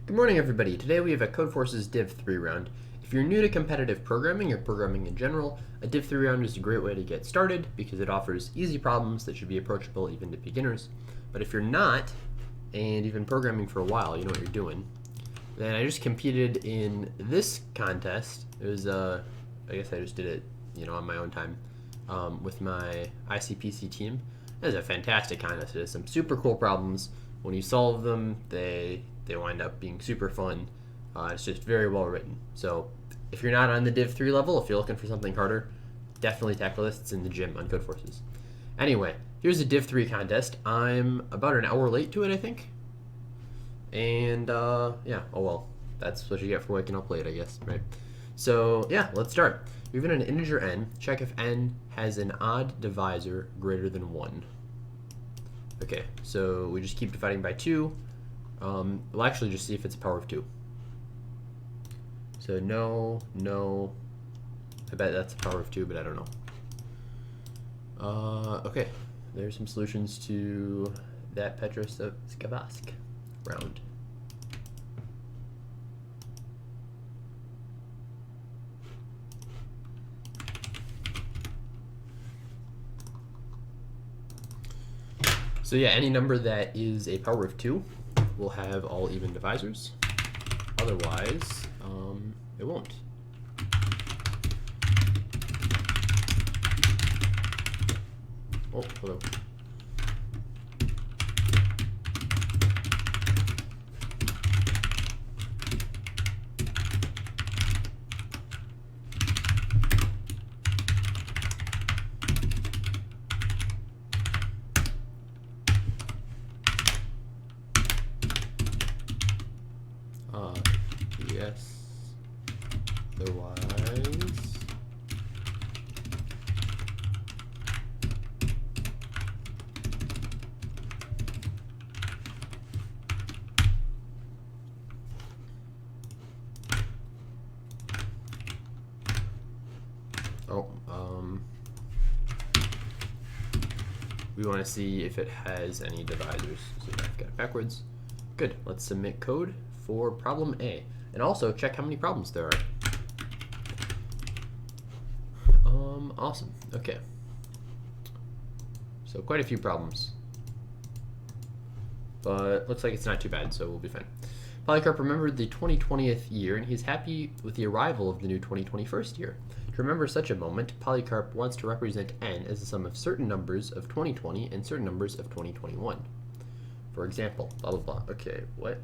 Good morning, everybody. Today we have a Codeforces Div 3 round. If you're new to competitive programming or programming in general, a Div 3 round is a great way to get started because it offers easy problems that should be approachable even to beginners. But if you're not, and you've been programming for a while, you know what you're doing, then I just competed in this contest. It was, I guess I just did it, on my own time with my ICPC team. It was a fantastic contest. It has some super cool problems. When you solve them, they wind up being super fun. It's just very well written. So if you're not on the Div 3 level, if you're looking for something harder, definitely tackle this. It's in the gym on Codeforces. Anyway, here's a Div 3 contest. I'm about an hour late to it, I think. And yeah, oh well. That's what you get for waking up late, I guess, right? So yeah, let's start. Given an integer n, check if n has an odd divisor greater than 1. Okay, so we just keep dividing by 2. We'll actually just see if it's a power of 2. So no. I bet that's a power of 2, but I don't know. Okay, there's some solutions to that Petrosavsk round. So yeah, any number that is a power of 2 will have all even divisors. Otherwise, it won't. Oh, hello. Yes. Otherwise, we want to see if it has any divisors. So I've got it backwards. Good. Let's submit code for problem A. And also check how many problems there are. Awesome. Okay. So quite a few problems. But looks like it's not too bad, so we'll be fine. Polycarp remembered the 2020th year, and he's happy with the arrival of the new 2021st year. To remember such a moment, Polycarp wants to represent n as the sum of certain numbers of 2020 and certain numbers of 2021. For example, blah, blah, blah. Okay, what?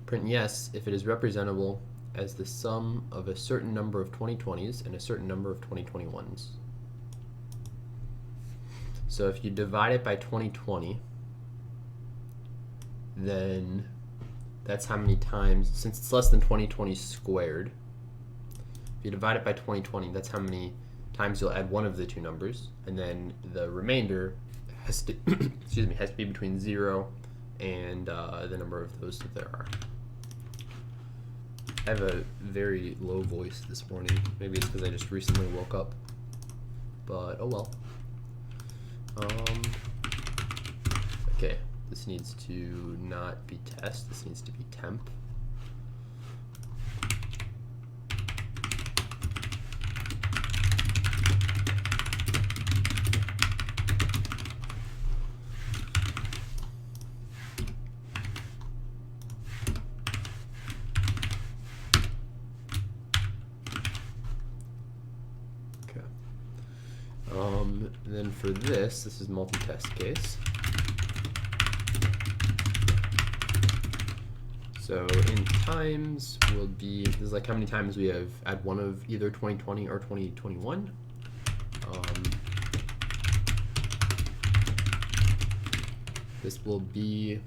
Print yes if it is representable as the sum of a certain number of 2020s and a certain number of 2021s. So if you divide it by 2020, then that's how many times, since it's less than 2020 squared, if you divide it by 2020, that's how many times you'll add one of the two numbers, and then the remainder has to has to be between 0 and the number of those that there are. I have a very low voice this morning. Maybe it's because I just recently woke up, but oh well. Okay, this needs to not be test, this needs to be temp. And then for this is multi-test case. So in times will be, this is like how many times we have add one of either 2020 or 2021. This will be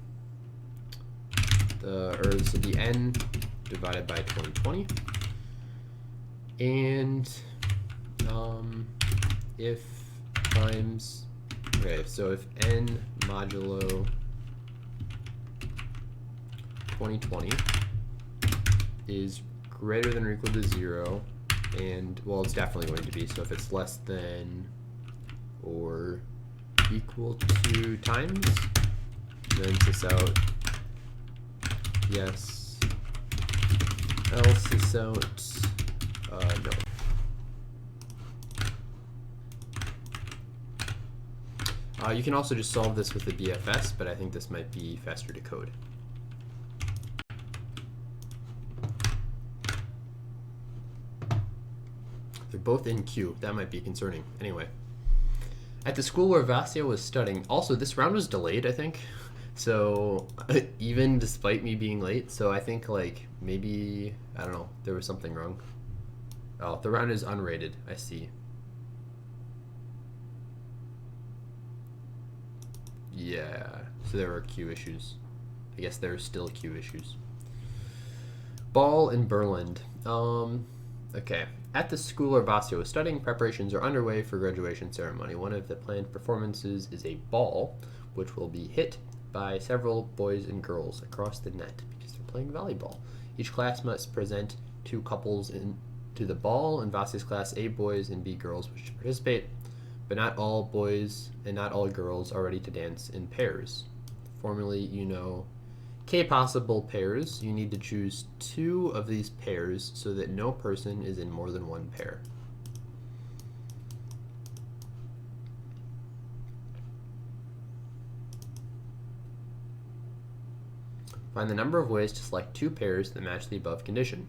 this will be n divided by 2020. And if times, okay, so if n modulo 2020 is greater than or equal to 0, and, well, it's definitely going to be, so if it's less than or equal to times, then this out. Yes. Else this out. No. You can also just solve this with the BFS, but I think this might be faster to code. They're both in Q. That might be concerning. Anyway. At the school where Vasya was studying, also this round was delayed, I think. So, even despite me being late, so I think like maybe, I don't know, there was something wrong. Oh, the round is unrated, I see. Yeah, so there were queue issues. I guess there are still queue issues. Ball in Berlin. Okay. At the school where Vasya was studying, preparations are underway for graduation ceremony. One of the planned performances is a ball, which will be hit by several boys and girls across the net because they're playing volleyball. Each class must present 2 couples into the ball. In Vasya's class, A boys and B girls wish to participate, but not all boys and not all girls are ready to dance in pairs. Formally, you know K possible pairs. You need to choose 2 of these pairs so that no person is in more than 1 pair. Find the number of ways to select 2 pairs that match the above condition.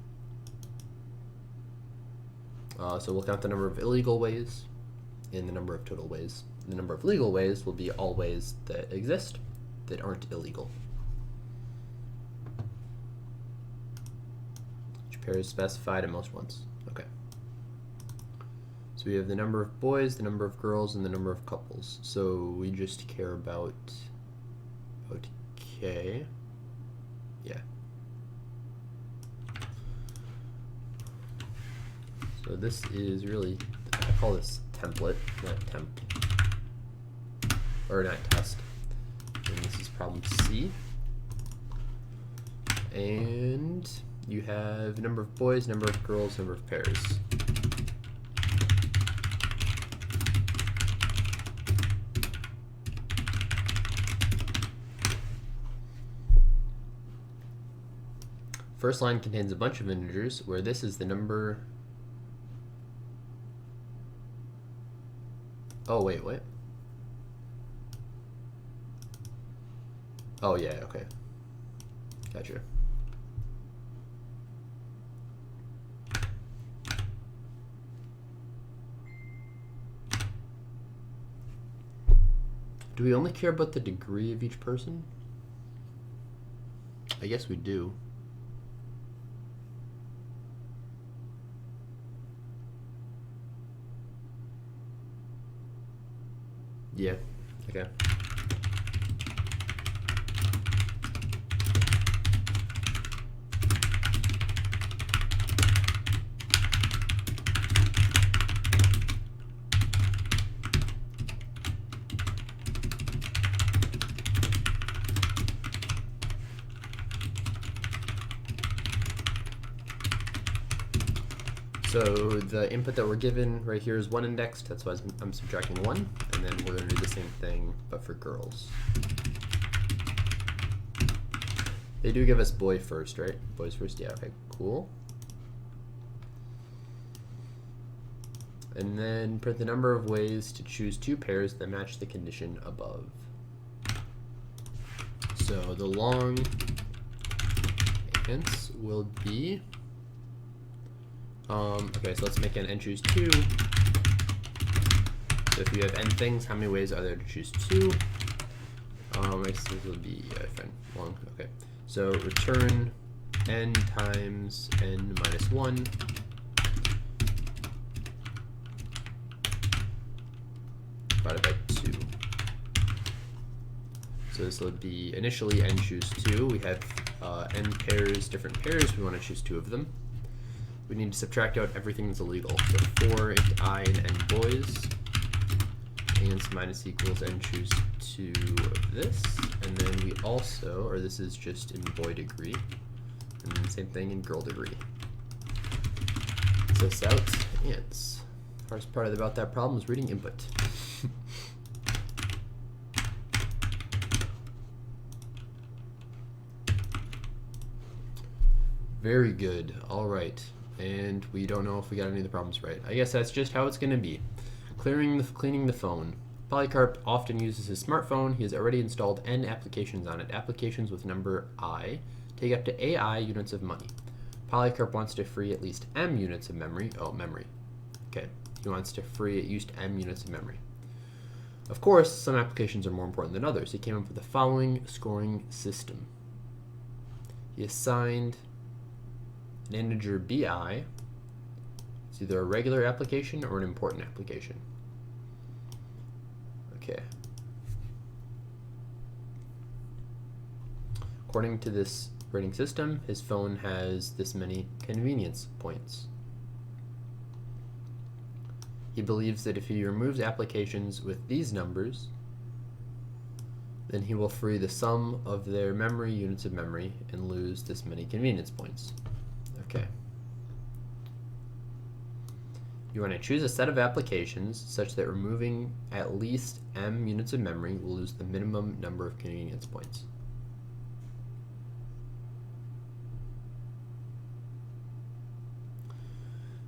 So we'll count the number of illegal ways and the number of total ways. The number of legal ways will be all ways that exist that aren't illegal. Each pair is specified at most once. Okay. So we have the number of boys, the number of girls, and the number of couples. So we just care about K. Yeah. So this is really, I call this template, not temp, or not test. And this is problem C. And you have number of boys, number of girls, number of pairs. First line contains a bunch of integers where this is the number. Oh, wait, what? Oh, yeah, okay. Gotcha. Do we only care about the degree of each person? I guess we do. Yeah, okay. So the input that we're given right here is 1 indexed, that's why I'm subtracting 1, and then we're going to do the same thing, but for girls. They do give us boy first, right? Boys first, yeah, okay, cool. And then print the number of ways to choose 2 pairs that match the condition above. So the long answer will be, okay, so let's make an n choose 2. So if you have n things, how many ways are there to choose 2? I guess this will be fine, long, okay. So return n times n minus 1 divided by 2. So this will be initially n choose 2. We have n pairs, different pairs. We want to choose 2 of them. We need to subtract out everything that's illegal. So 4 into I and n boys. And minus equals n choose 2 of this. And then we also, or this is just in boy degree. And then same thing in girl degree. So this out, and the hardest part about that problem is reading input. Very good. All right. And we don't know if we got any of the problems right. I guess that's just how it's going to be. Cleaning the phone. Polycarp often uses his smartphone. He has already installed N applications on it. Applications with number I take up to AI units of money. Polycarp wants to free at least M units of memory. Oh, memory. Okay. He wants to free at least M units of memory. Of course, some applications are more important than others. He came up with the following scoring system. He assigned an integer bi. It's either a regular application or an important application. Okay. According to this rating system, his phone has this many convenience points. He believes that if he removes applications with these numbers, then he will free the sum of their memory units of memory and lose this many convenience points. Okay. You want to choose a set of applications such that removing at least M units of memory will lose the minimum number of convenience points.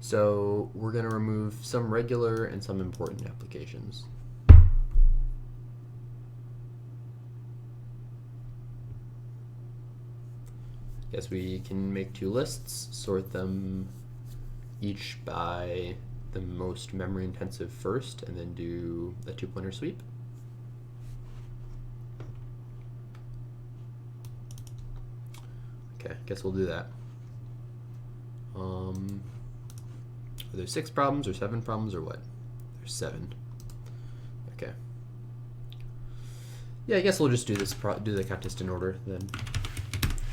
So we're going to remove some regular and some important applications. Guess we can make two lists, sort them each by the most memory intensive first, and then do a two-pointer sweep. Okay, guess we'll do that. Are there 6 problems or 7 problems or what? There's 7. Okay. Yeah, I guess we'll just do this. Do the contest in order then.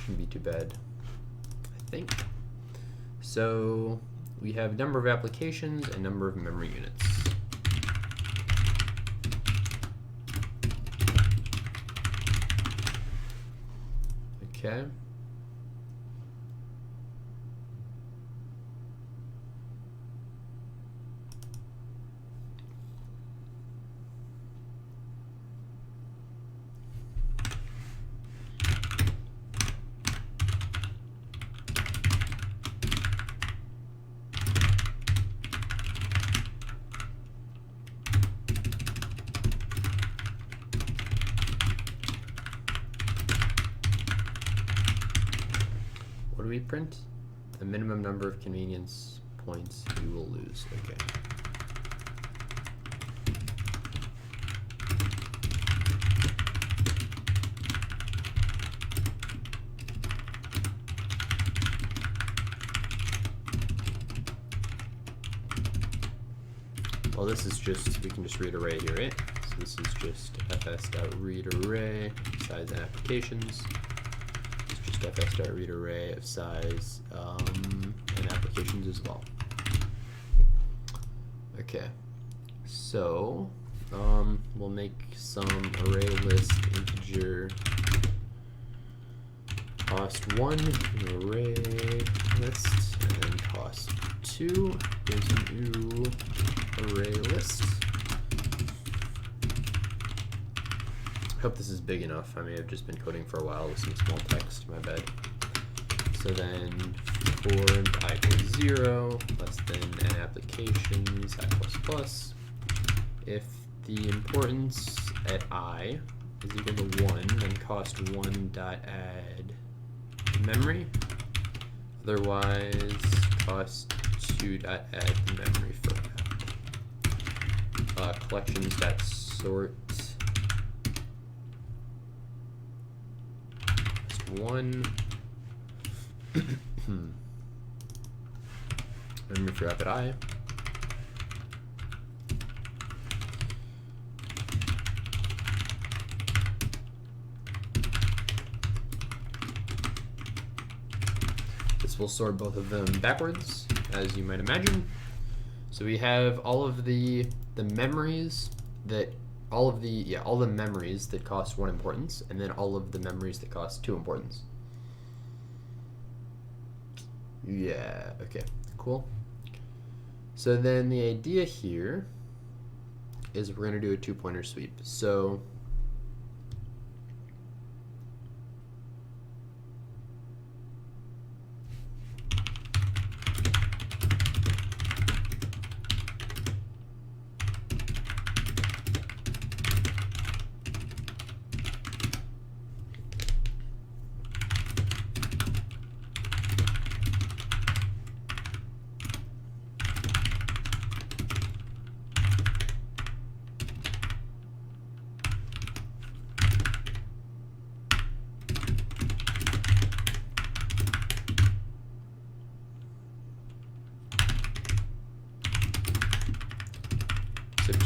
Shouldn't be too bad, I think. So we have number of applications and number of memory units. Okay. What do we print? The minimum number of convenience points you will lose. Okay. Well, this is just, we can just read array here, right? So this is just fs.readArray, size and applications. fs.read array of size and applications as well. Okay, so we'll make some array list integer cost 1 array list, and then cost 2 is a new array list. I hope this is big enough. I may have just been coding for a while with some small text, my bad. So then for I equals 0, less than n applications, I plus plus. If the importance at I is equal to 1, then cost 1 dot add memory. Otherwise, cost 2 dot add memory for collections dot sort 1 memory for app at I. This will sort both of them backwards, as you might imagine. So we have all of the memories that all the memories that cost 1 importance, and then all of the memories that cost 2 importance. Yeah, okay, cool. So then the idea here is we're going to do a 2-pointer sweep. So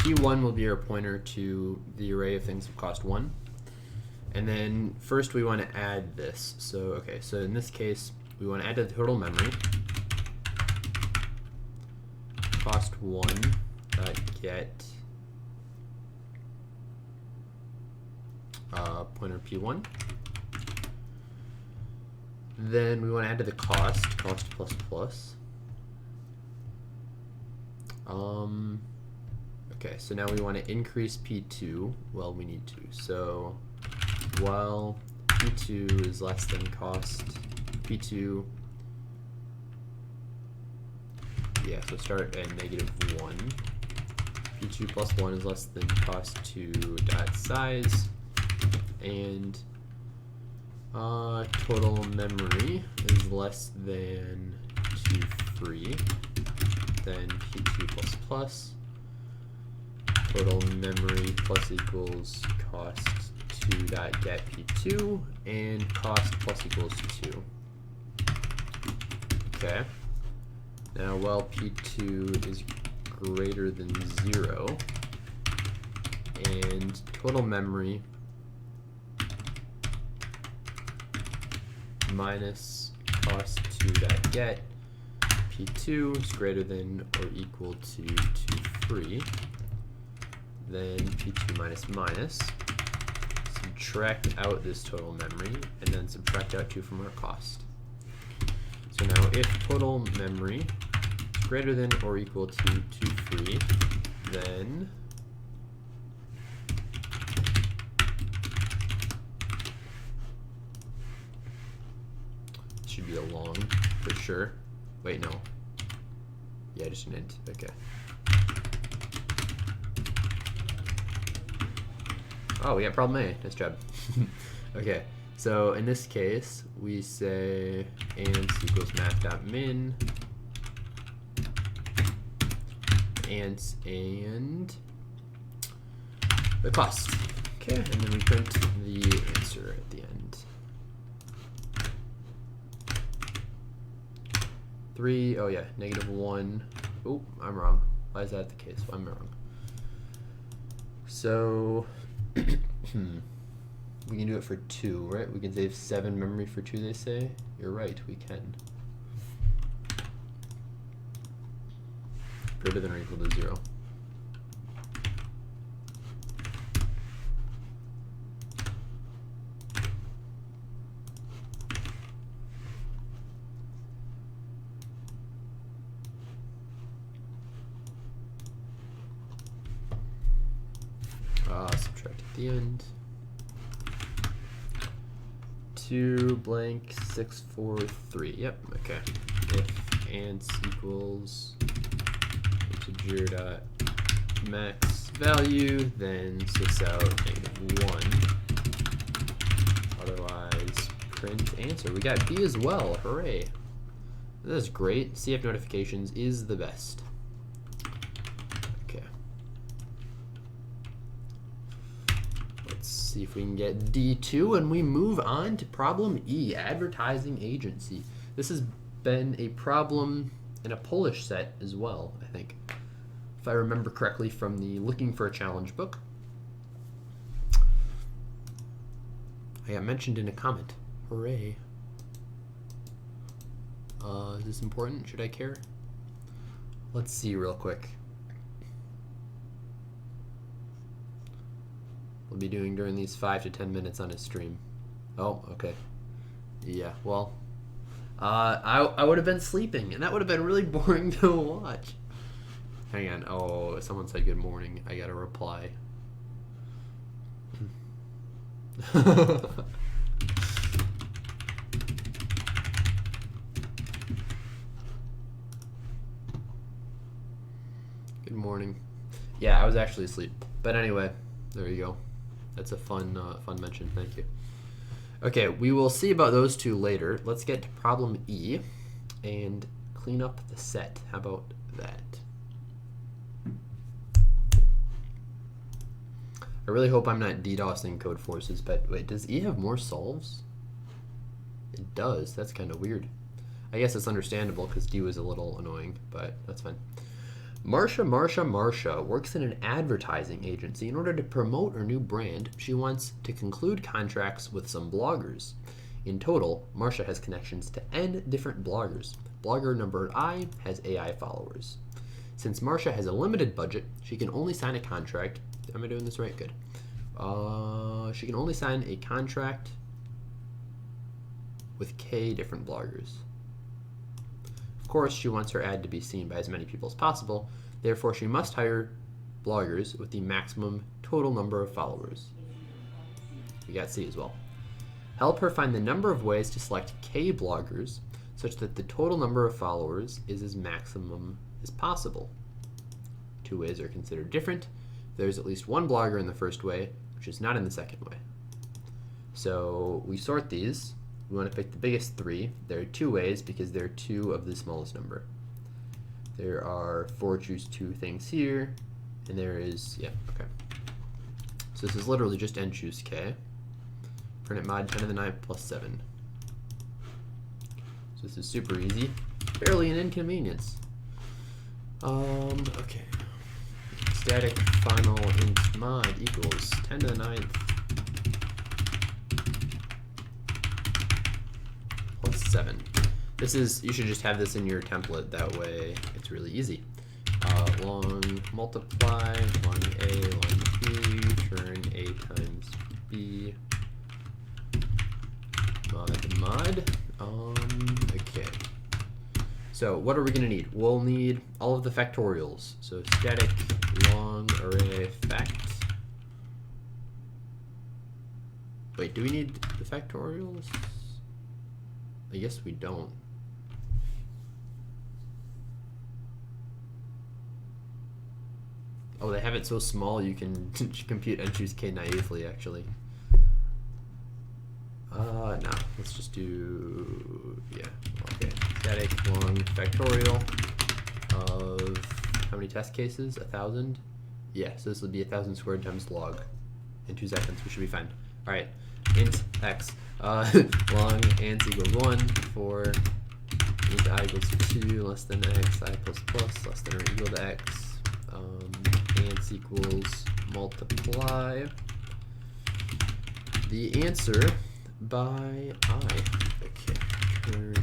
P1 will be our pointer to the array of things of cost 1. And then first we want to add this. So, okay, so in this case, we want to add to the total memory cost 1 get pointer P1. Then we want to add to the cost plus plus. Okay, so now we want to increase P2. Well, we need to. So while P2 is less than cost P2, yeah, so start at -1. P2 plus 1 is less than cost 2 dot size, and total memory is less than 2 free. Then P2 plus plus, total memory plus equals cost 2 dot get P2, and cost plus equals 2. Okay. Now while P2 is greater than 0, and total memory minus cost 2 dot get P2 is greater than or equal to 2 free, then P2 minus minus, subtract out this total memory, and then subtract out 2 from our cost. So now if total memory is greater than or equal to 2 free, then it should be a long for sure. Wait, no. Yeah, just an int. Okay. Oh, we got problem A. Nice job. Okay, so in this case, we say ants equals math.min ants and the cost. Okay, and then we print the answer at the end. 3, oh yeah, -1. Oh, I'm wrong. Why is that the case? I'm wrong. So, we can do it for 2, right? We can save 7 memory for 2, they say. You're right, we can. Greater than or equal to 0. Subtract at the end. 2 blank 6 4 3. Yep. Okay. If ants equals integer dot max value, then sys out -1. Otherwise, print answer. We got B as well. Hooray! This is great. CF notifications is the best. See if we can get D2, and we move on to problem E, advertising agency. This has been a problem in a Polish set as well, I think, if I remember correctly from the Looking for a Challenge book. I got mentioned in a comment. Hooray. Is this important? Should I care? Let's see real quick. We'll be doing during these 5 to 10 minutes on his stream. Oh, okay. Yeah, well, I would have been sleeping, and that would have been really boring to watch. Hang on. Oh, someone said good morning. I gotta reply. Good morning. Yeah, I was actually asleep. But anyway, there you go. That's a fun mention. Thank you. Okay, we will see about those two later. Let's get to problem E and clean up the set. How about that? I really hope I'm not DDoSing Codeforces, but wait, does E have more solves? It does. That's kind of weird. I guess it's understandable because D was a little annoying, but that's fine. Marsha works in an advertising agency. In order to promote her new brand, she wants to conclude contracts with some bloggers. In total, Marsha has connections to N different bloggers. Blogger number I has AI followers. Since Marsha has a limited budget, she can only sign a contract. Am I doing this right? Good. She can only sign a contract with K different bloggers. Of course, she wants her ad to be seen by as many people as possible. Therefore, she must hire bloggers with the maximum total number of followers. We got C as well. Help her find the number of ways to select K bloggers such that the total number of followers is as maximum as possible. 2 ways are considered different. There's at least one blogger in the first way, which is not in the second way. So we sort these. We want to pick the biggest 3. There are 2 ways because there are 2 of the smallest number. There are 4 choose 2 things here, and there is, yeah, okay. So this is literally just n choose k. Print mod 10 to the 9th plus 7. So this is super easy. Barely an inconvenience. Okay. Static final int mod equals 10 to the 9th plus 7. This is, you should just have this in your template, that way it's really easy. Long multiply, long A, long B, turn A times B, mod. Okay. So what are we gonna need? We'll need all of the factorials. So static long array fact. Wait, do we need the factorials? I guess we don't. Oh, they have it so small you can compute and choose k naively, actually. No, let's just do, yeah, okay. Static long factorial of how many test cases? 1,000? Yeah, so this will be 1,000 squared times log in 2 seconds. We should be fine. All right, int x. Long ants equals 1 for int I equals 2 less than x, I plus plus less than or equal to x. Ants equals multiply the answer by I. Okay, turn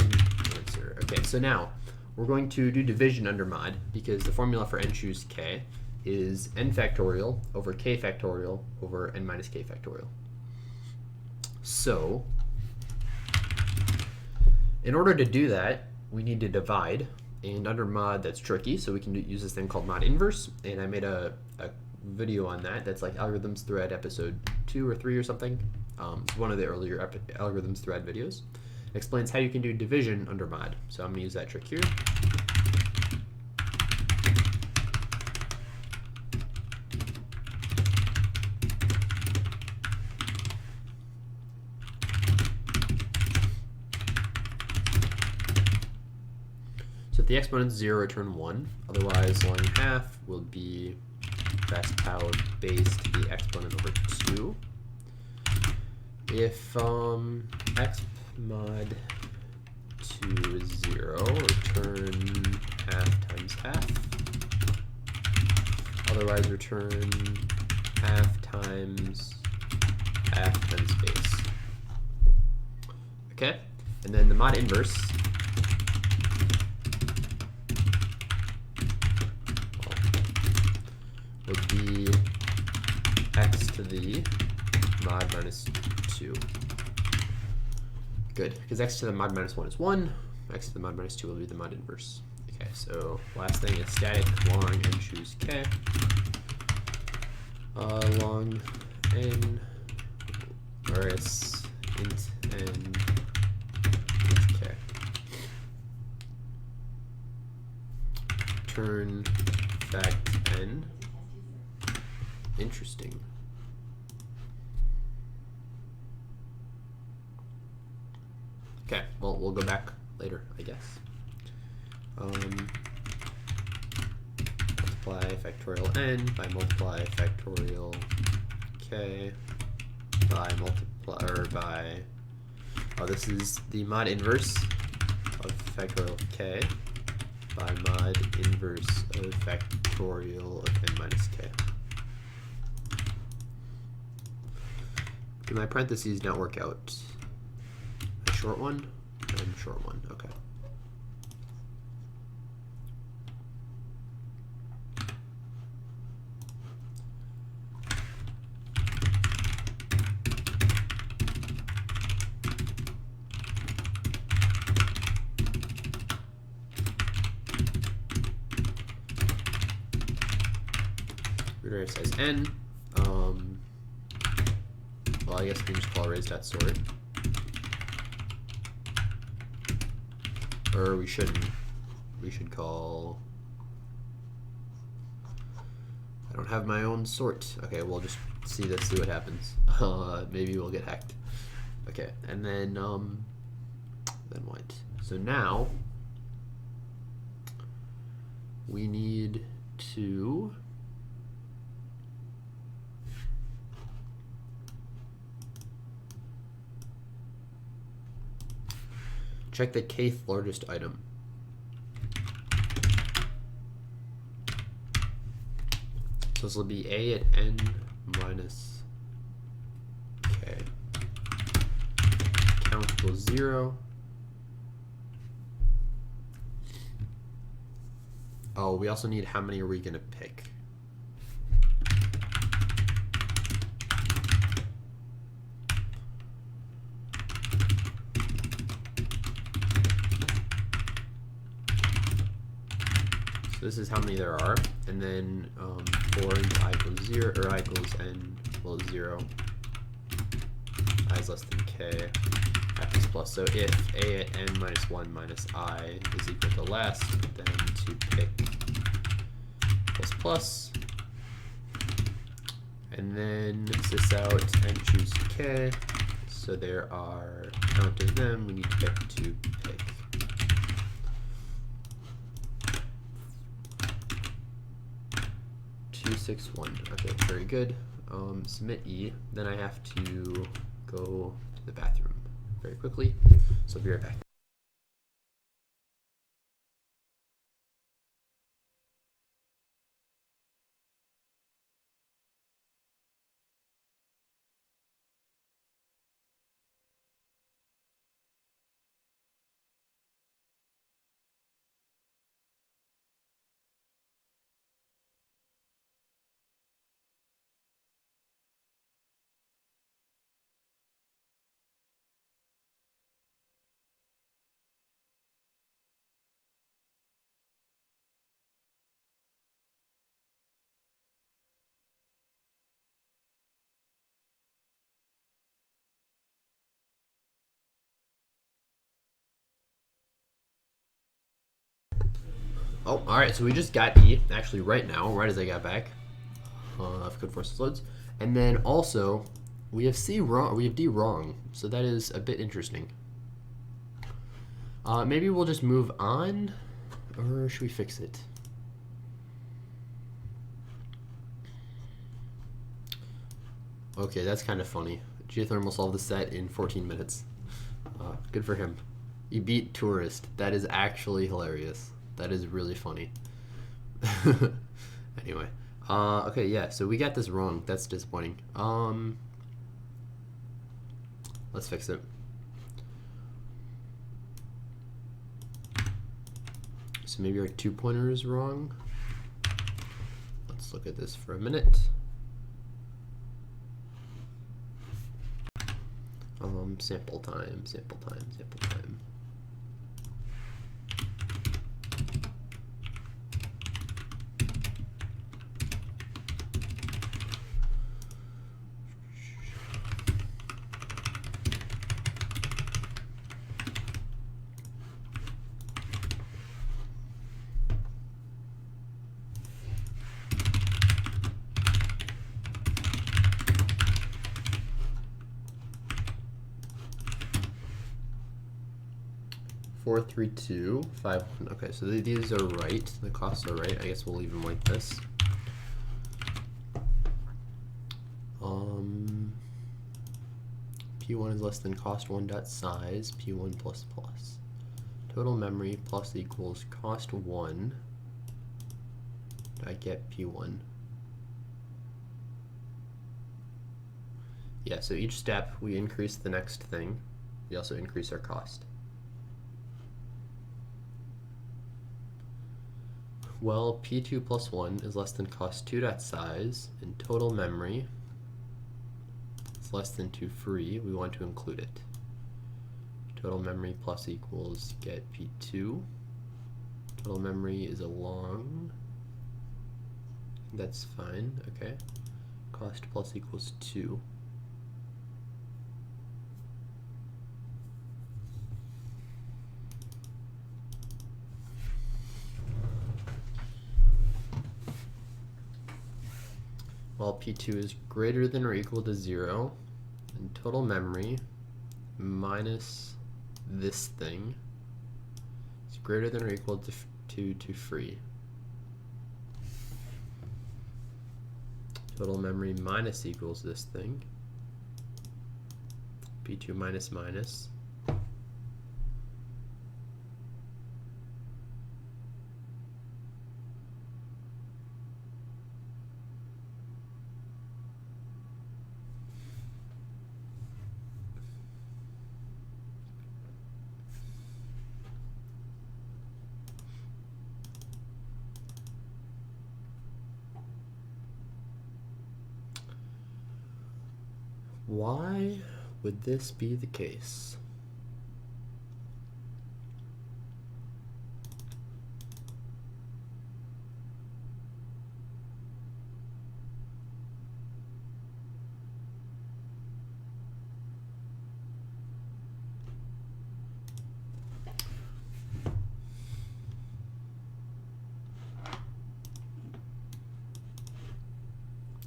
answer. Okay, so now we're going to do division under mod because the formula for n choose k is n factorial over k factorial over n minus k factorial. So in order to do that, we need to divide. And under mod, that's tricky, so we can use this thing called mod inverse. And I made a video on that. That's like algorithms thread episode 2 or 3 or something. It's one of the earlier algorithms thread videos. It explains how you can do division under mod. So I'm going to use that trick here. If the exponent's 0, return 1. Otherwise, long half will be best power base to the exponent over 2. If x mod 2 is 0, return half times half. Otherwise, return half times base. Okay, and then the mod inverse. Would be x to the mod minus 2. Good, because x to the mod minus 1 is 1. X to the mod minus 2 will be the mod inverse. Okay, so last thing is static long n choose k. Long n, or it's int n k. Turn fact n. Interesting. Okay, well, we'll go back later, I guess. Multiply factorial n by multiply factorial k by multiply, or by, oh, this is the mod inverse of factorial k by mod inverse of factorial of n minus k. Do my parentheses not work out? A short one and short one, okay. Array size n. Well, I guess we can just call arrays.sort. Or we shouldn't. We should call. I don't have my own sort. Okay, we'll just see this, see what happens. Maybe we'll get hacked. Okay, and then what? So now we need to check the kth largest item. So this will be a at n minus k. Count equals 0. Oh, we also need how many are we going to pick? So this is how many there are, and then 4 into I equals 0, or I equals n equals 0. I is less than k. F is plus. So if a at n minus 1 minus I is equal to less, then to pick plus plus. And then sys out and choose k. So there are count of them. We need to pick to pick. 261. Okay, very good. Submit E. Then I have to go to the bathroom very quickly. So I'll be right back. Oh, all right. So we just got E actually right now, right as I got back. If Codeforces loads, and then also we have C wrong. We have D wrong. So that is a bit interesting. Maybe we'll just move on, or should we fix it? Okay, that's kind of funny. Geothermal solved the set in 14 minutes. Good for him. He beat Tourist. That is actually hilarious. That is really funny. Anyway. Okay, yeah, so we got this wrong. That's disappointing. Let's fix it. So maybe our 2-pointer is wrong. Let's look at this for a minute. Sample time, sample time, sample time. Four, 3, 2, 5, 1. Okay, so these are right. The costs are right. I guess we'll leave them like this. P1 is less than cost1 dot size P1 plus plus total memory plus equals cost 1. I get P1. Yeah, so each step we increase the next thing. We also increase our cost. Well, P2 plus 1 is less than cost 2 dot size, and total memory is less than 2 free. We want to include it. Total memory plus equals get P2. Total memory is a long. That's fine, okay. Cost plus equals 2. Well, P2 is greater than or equal to 0, and total memory minus this thing is greater than or equal to free. Total memory minus equals this thing. P2 minus minus. Why would this be the case?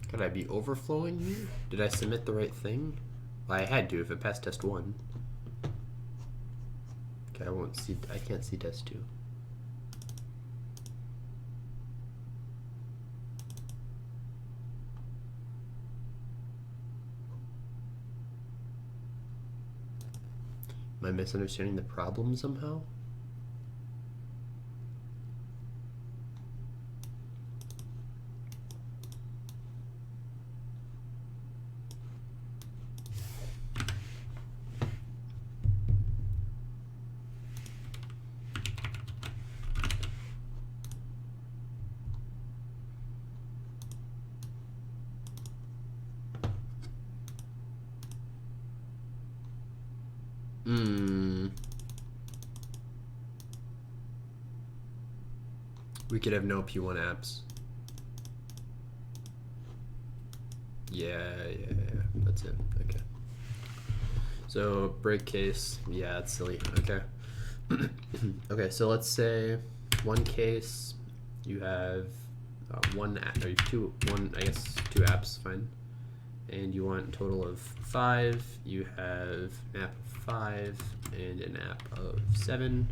Could I be overflowing here? Did I submit the right thing? Well, I had to if it passed test 1. Okay, I can't see test 2. Am I misunderstanding the problem somehow? We could have no P1 apps. Yeah, that's it. Okay. So break case, yeah, it's silly. Okay. Okay, so let's say one case you have one app, or two apps, fine. And you want a total of 5. You have an app of 5 and an app of 7.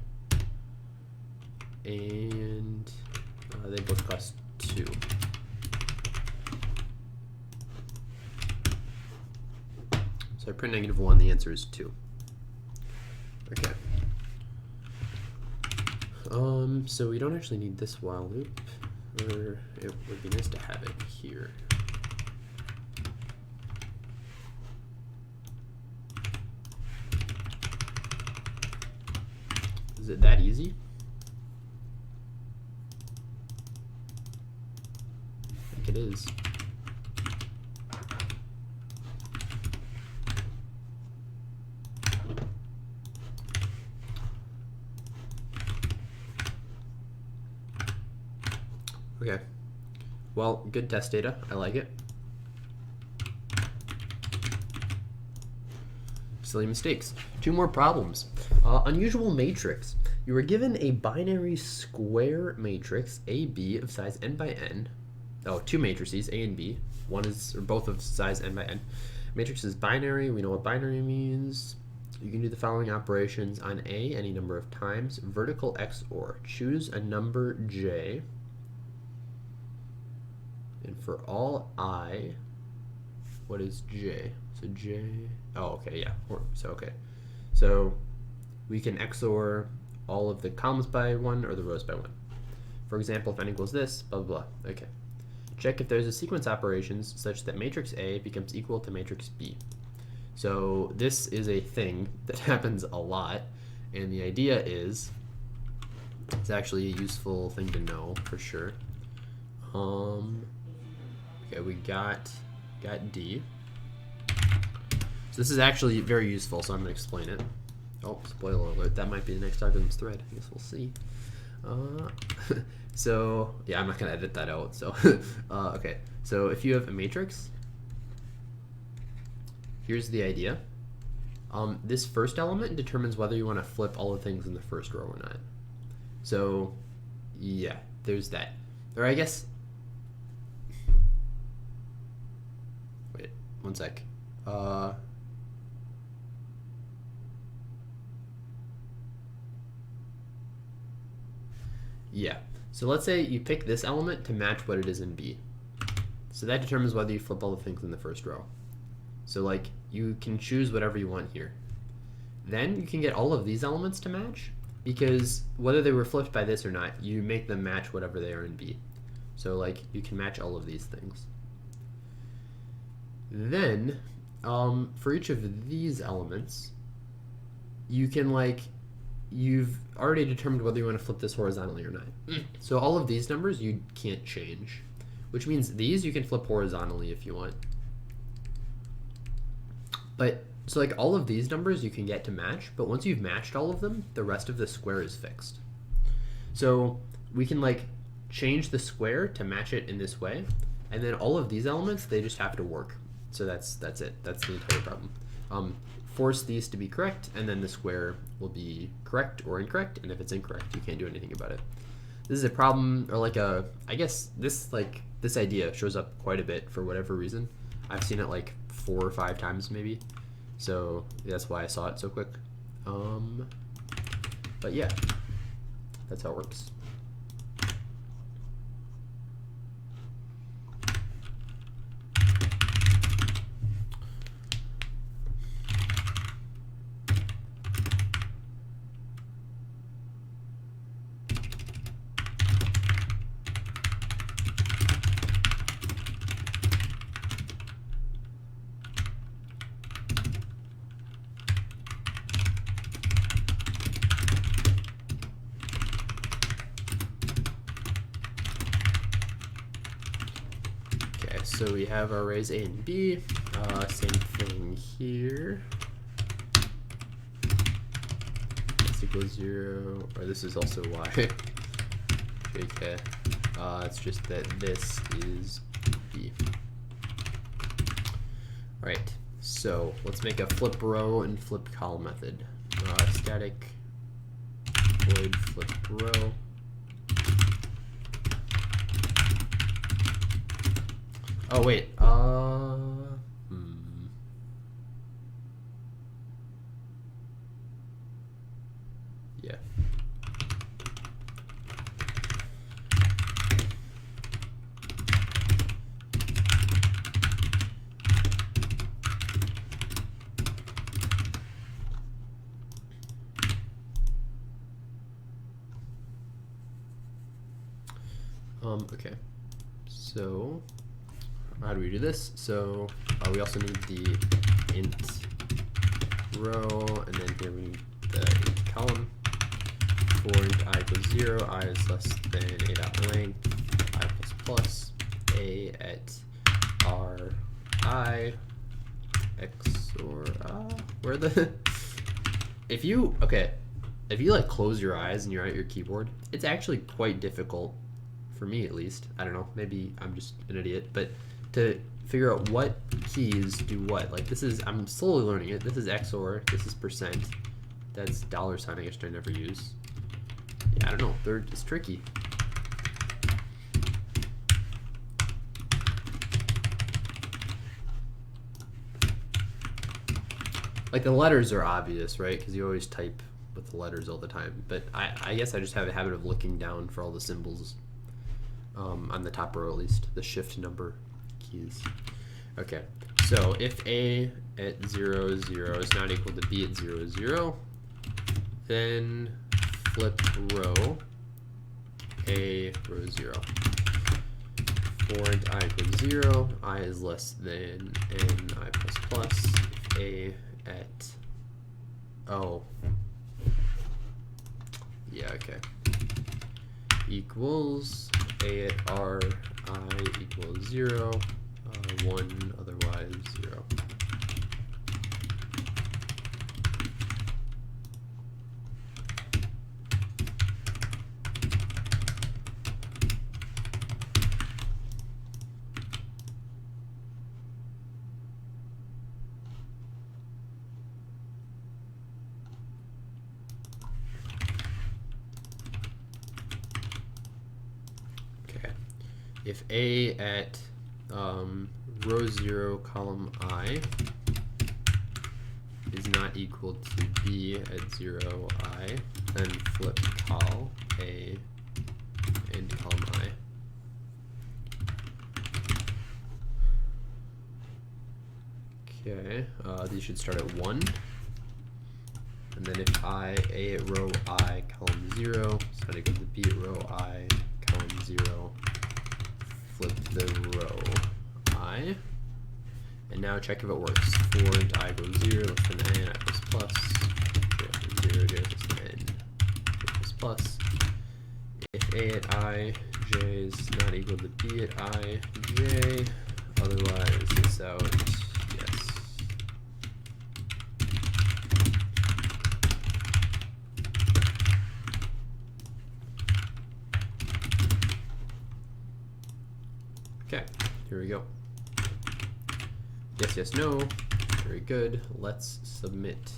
And they both cost 2. So I print -1, the answer is 2. Okay. So we don't actually need this while loop, or it would be nice to have it here. Is it that easy? I think it is. Okay. Well, good test data. I like it. Silly mistakes. 2 more problems. Unusual matrix. You were given a binary square matrix AB of size n by n. Oh, 2 matrices, A and B. One is, or both of size n by n. Matrix is binary. We know what binary means. You can do the following operations on A any number of times. Vertical XOR. Choose a number J. And for all I, what is J? So J, oh, okay, yeah. So, okay. So we can XOR all of the columns by 1 or the rows by 1. For example, if n equals this, blah, blah, blah. Okay. Check if there's a sequence operations such that matrix A becomes equal to matrix B. So this is a thing that happens a lot, and the idea is, it's actually a useful thing to know for sure. Okay, we got D. So this is actually very useful, so I'm going to explain it. Oh, spoiler alert, that might be the next algorithm's thread. I guess we'll see. So, yeah, I'm not going to edit that out. So, okay. So if you have a matrix, here's the idea. This first element determines whether you want to flip all the things in the first row or not. So, yeah, there's that. Or I guess, wait, one sec. Yeah, so let's say you pick this element to match what it is in B. So that determines whether you flip all the things in the first row. So like, you can choose whatever you want here. Then you can get all of these elements to match, because whether they were flipped by this or not, you make them match whatever they are in B. So like, you can match all of these things. Then, for each of these elements, you can like, you've already determined whether you want to flip this horizontally or not. So all of these numbers you can't change, which means these you can flip horizontally if you want. But, so like all of these numbers you can get to match, but once you've matched all of them, the rest of the square is fixed. So we can like change the square to match it in this way, and then all of these elements, they just have to work. So that's it. That's the entire problem. Force these to be correct, and then the square will be correct or incorrect, and if it's incorrect, you can't do anything about it. This is a problem, or like a, I guess this idea shows up quite a bit for whatever reason. I've seen it like 4 or 5 times maybe, so that's why I saw it so quick. But yeah, that's how it works. So we have our arrays A and B, same thing here. X equals 0, or this is also Y. JK. It's just that this is B. Alright, so let's make a flip row and flip column method. Static void flip row. Oh wait, yeah. Okay, so how do we do this? So we also need the int row, and then here we need the int column. For int I equals 0, I is less than a dot length, I plus plus a at r I x or where the if you like close your eyes and you're at your keyboard, it's actually quite difficult, for me at least. I don't know, maybe I'm just an idiot, but to figure out what keys do what. Like this is, I'm slowly learning it. This is XOR, this is %. That's $sign, I guess I never use. Yeah, I don't know, they're just tricky. Like the letters are obvious, right? Because you always type with the letters all the time. But I guess I just have a habit of looking down for all the symbols on the top row at least, the shift number keys. Okay, so if A at 0, 0 is not equal to B at 0, 0, then flip row a row 0. For int I equals 0, I is less than n I plus plus, if a at, oh, yeah, okay, equals a at r I equals 0, 1 otherwise 0. If a at row 0 column I is not equal to b at 0 I, then flip col a and column I. Okay, these should start at 1. And then if a at row I column 0 is not equal to b at row I column 0, flip the row I, and now check if it works. For int I equals 0 less than n I plus plus, j equals 0, j less than n, j plus plus. If a at I, j is not equal to b at I, j, otherwise this out, yes. Okay, here we go. Yes, yes, no. Very good. Let's submit.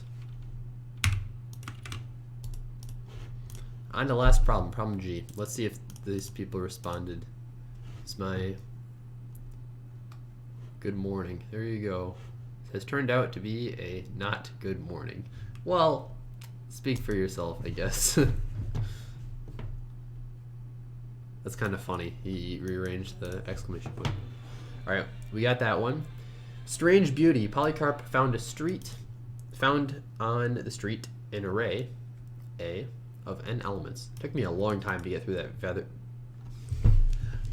On to the last problem, problem G. Let's see if these people responded. It's my good morning. There you go. It has turned out to be a not good morning. Well, speak for yourself, I guess. That's kind of funny. He rearranged the exclamation point. All right, we got that one. Strange beauty. Polycarp found on the street an array, A, of n elements. It took me a long time to get through that.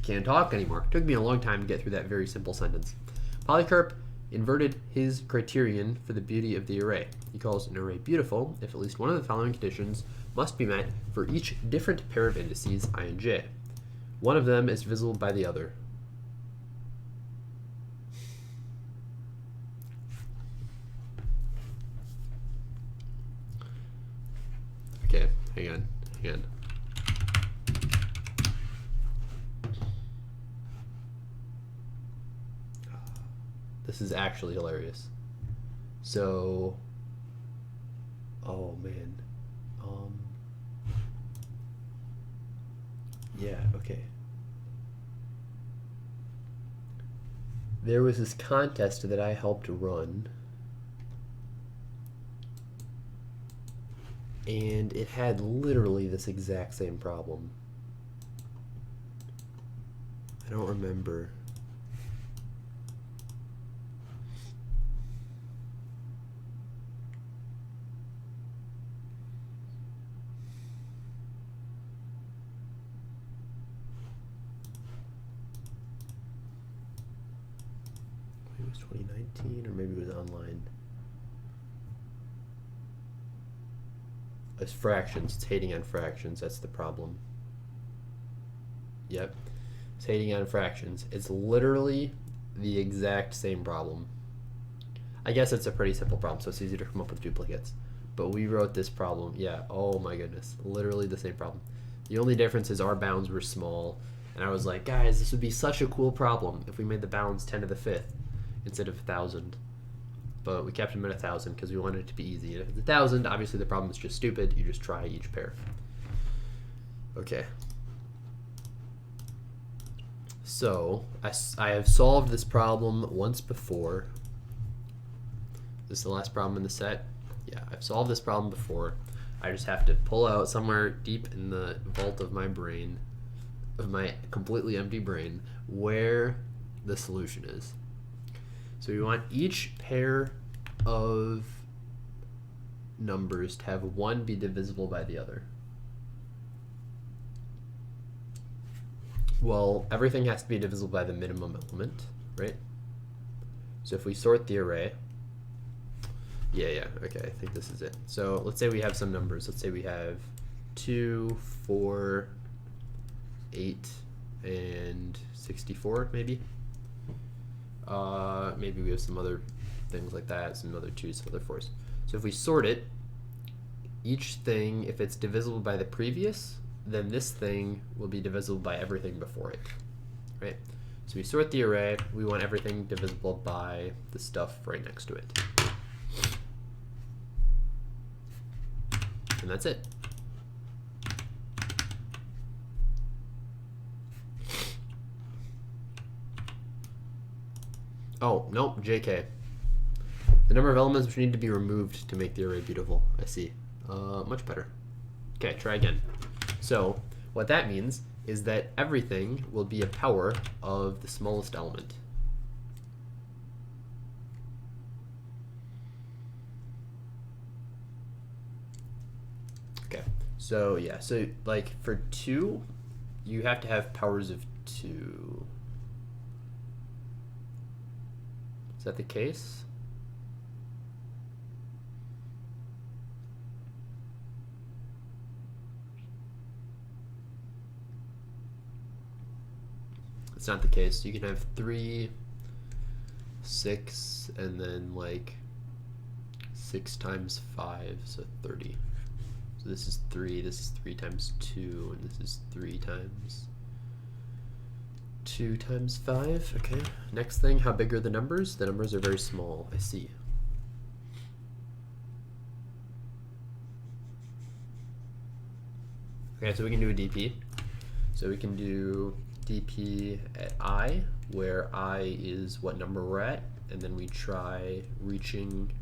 Can't talk anymore. It took me a long time to get through that very simple sentence. Polycarp inverted his criterion for the beauty of the array. He calls an array beautiful if at least one of the following conditions must be met for each different pair of indices I and j. One of them is divisible by the other. Okay, hang on. This is actually hilarious. So, oh man. Yeah, okay. There was this contest that I helped run, and it had literally this exact same problem. I don't remember. It was 2019, or maybe it was online. It's fractions. It's hating on fractions. That's the problem. Yep. It's hating on fractions. It's literally the exact same problem. I guess it's a pretty simple problem, so it's easy to come up with duplicates. But we wrote this problem. Yeah, oh my goodness. Literally the same problem. The only difference is our bounds were small. And I was like, guys, this would be such a cool problem if we made the bounds 10 to the 5th instead of 1,000. But we kept them at 1,000 because we wanted it to be easy. And if it's 1,000, obviously the problem is just stupid. You just try each pair. Okay. So I have solved this problem once before. This is the last problem in the set. Yeah, I've solved this problem before. I just have to pull out somewhere deep in the vault of my brain, of my completely empty brain, where the solution is. So we want each pair of numbers to have one be divisible by the other. Well, everything has to be divisible by the minimum element, right? So if we sort the array, yeah, okay, I think this is it. So let's say we have some numbers. Let's say we have 2, 4, 8, and 64, maybe. Maybe we have some other things like that, some other 2s, some other 4s. So if we sort it, each thing, if it's divisible by the previous, then this thing will be divisible by everything before it, right? So we sort the array, we want everything divisible by the stuff right next to it. And that's it. Oh, nope, JK. The number of elements which need to be removed to make the array beautiful. I see. Much better. Okay, try again. So what that means is that everything will be a power of the smallest element. Okay, so yeah, so like for 2, you have to have powers of 2. Is that the case? It's not the case. You can have 3, 6, and then like 6 times 5, so 30. So this is 3 times 2, and this is 3 times 2 times 5. Okay, next thing, how big are the numbers? The numbers are very small, I see. Okay, so we can do a DP. So we can do DP at I, where I is what number we're at, and then we try reaching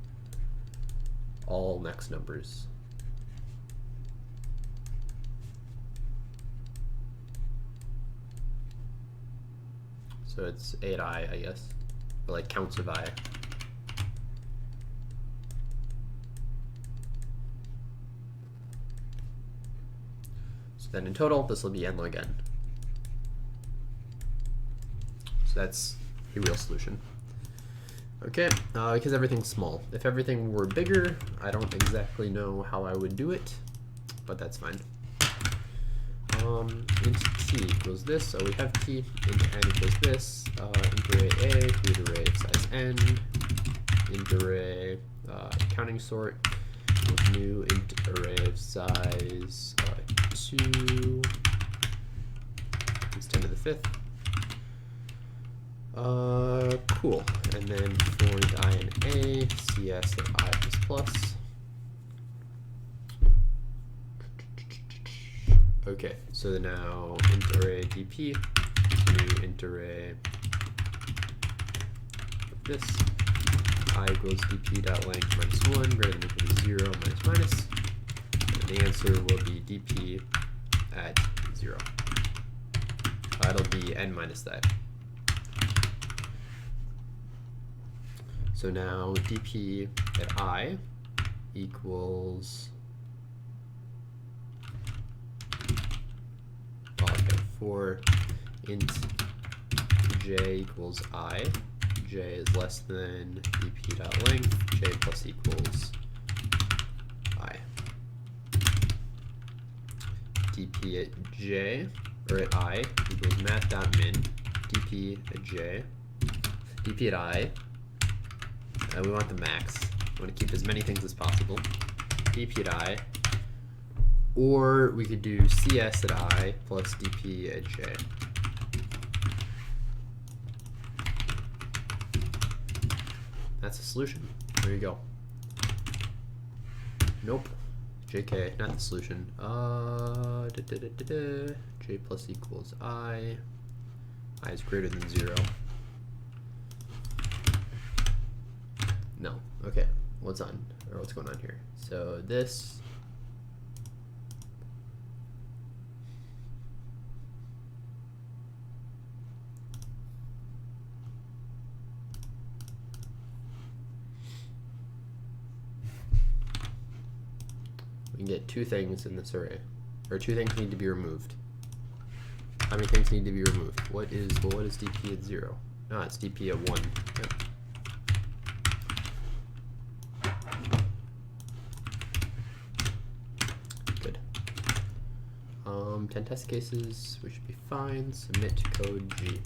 all next numbers. So it's A at I guess, or like counts of I. So then in total, this will be n log n. So that's a real solution. Okay, because everything's small. If everything were bigger, I don't exactly know how I would do it, but that's fine. Int t equals this, so we have t, int n equals this, int array a, read array of size n, int array counting sort, with new int array of size 2, it's 10 to the 5th. Cool. And then for the I and A, CS of I plus plus. Okay, so now int array dp, new int array of this, I equals dp dot length minus 1 greater than or equal to 0 minus minus, and the answer will be dp at 0. It'll be n minus that. So now dp at I equals for int j equals I, j is less than dp dot length, j plus equals I. dp at j, or at I, equals math.min, dp at j, dp at I, we want the max. We want to keep as many things as possible. dp at I, or we could do cs at I plus dp at j. That's a solution. There you go. Nope. JK, not the solution. J plus equals I is greater than 0. No. Okay. What's on? Or what's going on here? So this. We can get 2 things in this array, or 2 things need to be removed. How many things need to be removed? What is dp at 0? No, it's dp at 1. Yep. Good. 10 test cases, we should be fine. Submit code G.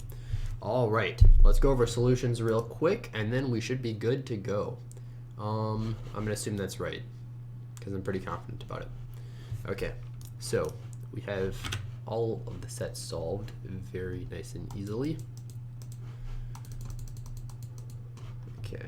All right, let's go over solutions real quick, and then we should be good to go. I'm gonna assume that's right, because I'm pretty confident about it. Okay, so we have all of the sets solved very nice and easily. Okay.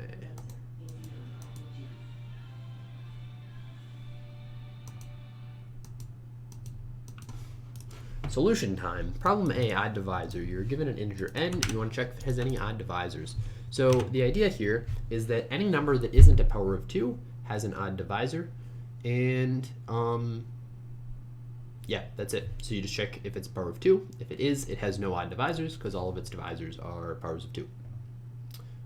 Solution time. Problem A, odd divisor. You're given an integer n, you want to check if it has any odd divisors. So the idea here is that any number that isn't a power of 2 has an odd divisor, and yeah, that's it. So you just check if it's a power of 2. If it is, it has no odd divisors because all of its divisors are powers of 2.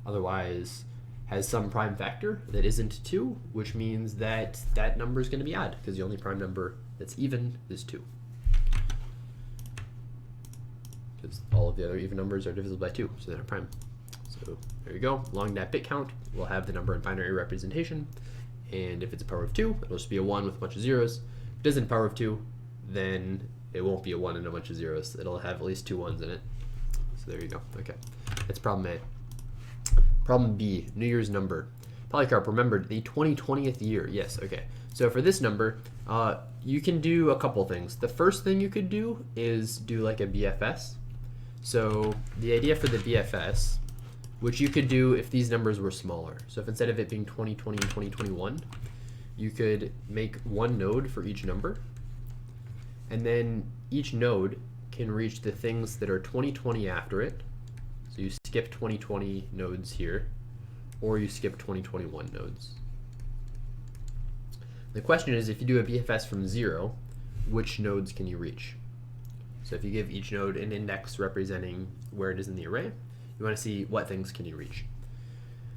Otherwise, has some prime factor that isn't 2, which means that that number is going to be odd because the only prime number that's even is 2. Because all of the other even numbers are divisible by 2, so they're not prime. So there you go. Along that bit count, we'll have the number in binary representation. And if it's a power of 2, it'll just be a 1 with a bunch of zeros. If it isn't a power of 2, then it won't be a 1 and a bunch of zeros. It'll have at least 2 1s in it. So there you go. Okay, that's problem A. Problem B, New Year's number. Polycarp remembered the 2020th year. Yes, okay. So for this number, you can do a couple things. The first thing you could do is do like a BFS. So the idea for the BFS, which you could do if these numbers were smaller. So if instead of it being 2020 and 2021, you could make one node for each number. And then each node can reach the things that are 2020 after it. So you skip 2020 nodes here, or you skip 2021 nodes. The question is, if you do a BFS from 0, which nodes can you reach? So if you give each node an index representing where it is in the array, you want to see what things can you reach.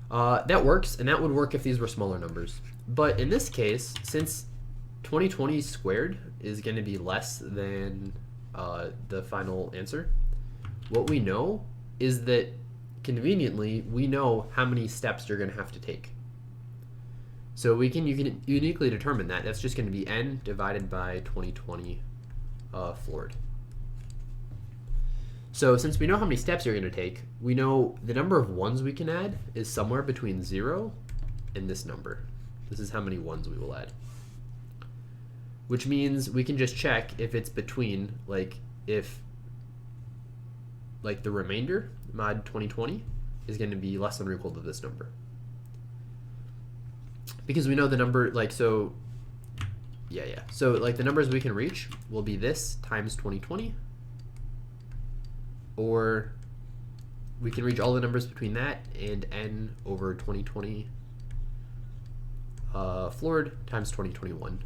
That works, and that would work if these were smaller numbers. But in this case, since 2020 squared is going to be less than the final answer, what we know is that conveniently we know how many steps you're going to have to take. So you can uniquely determine that. That's just going to be n divided by 2020 floored. So since we know how many steps you're going to take, we know the number of ones we can add is somewhere between 0 and this number. This is how many ones we will add. Which means we can just check if it's between, like, if the remainder, mod 2020, is going to be less than or equal to this number. Because we know the number, like, so, yeah. So, like, the numbers we can reach will be this times 2020, or we can reach all the numbers between that and n over 2020 floored times 2021.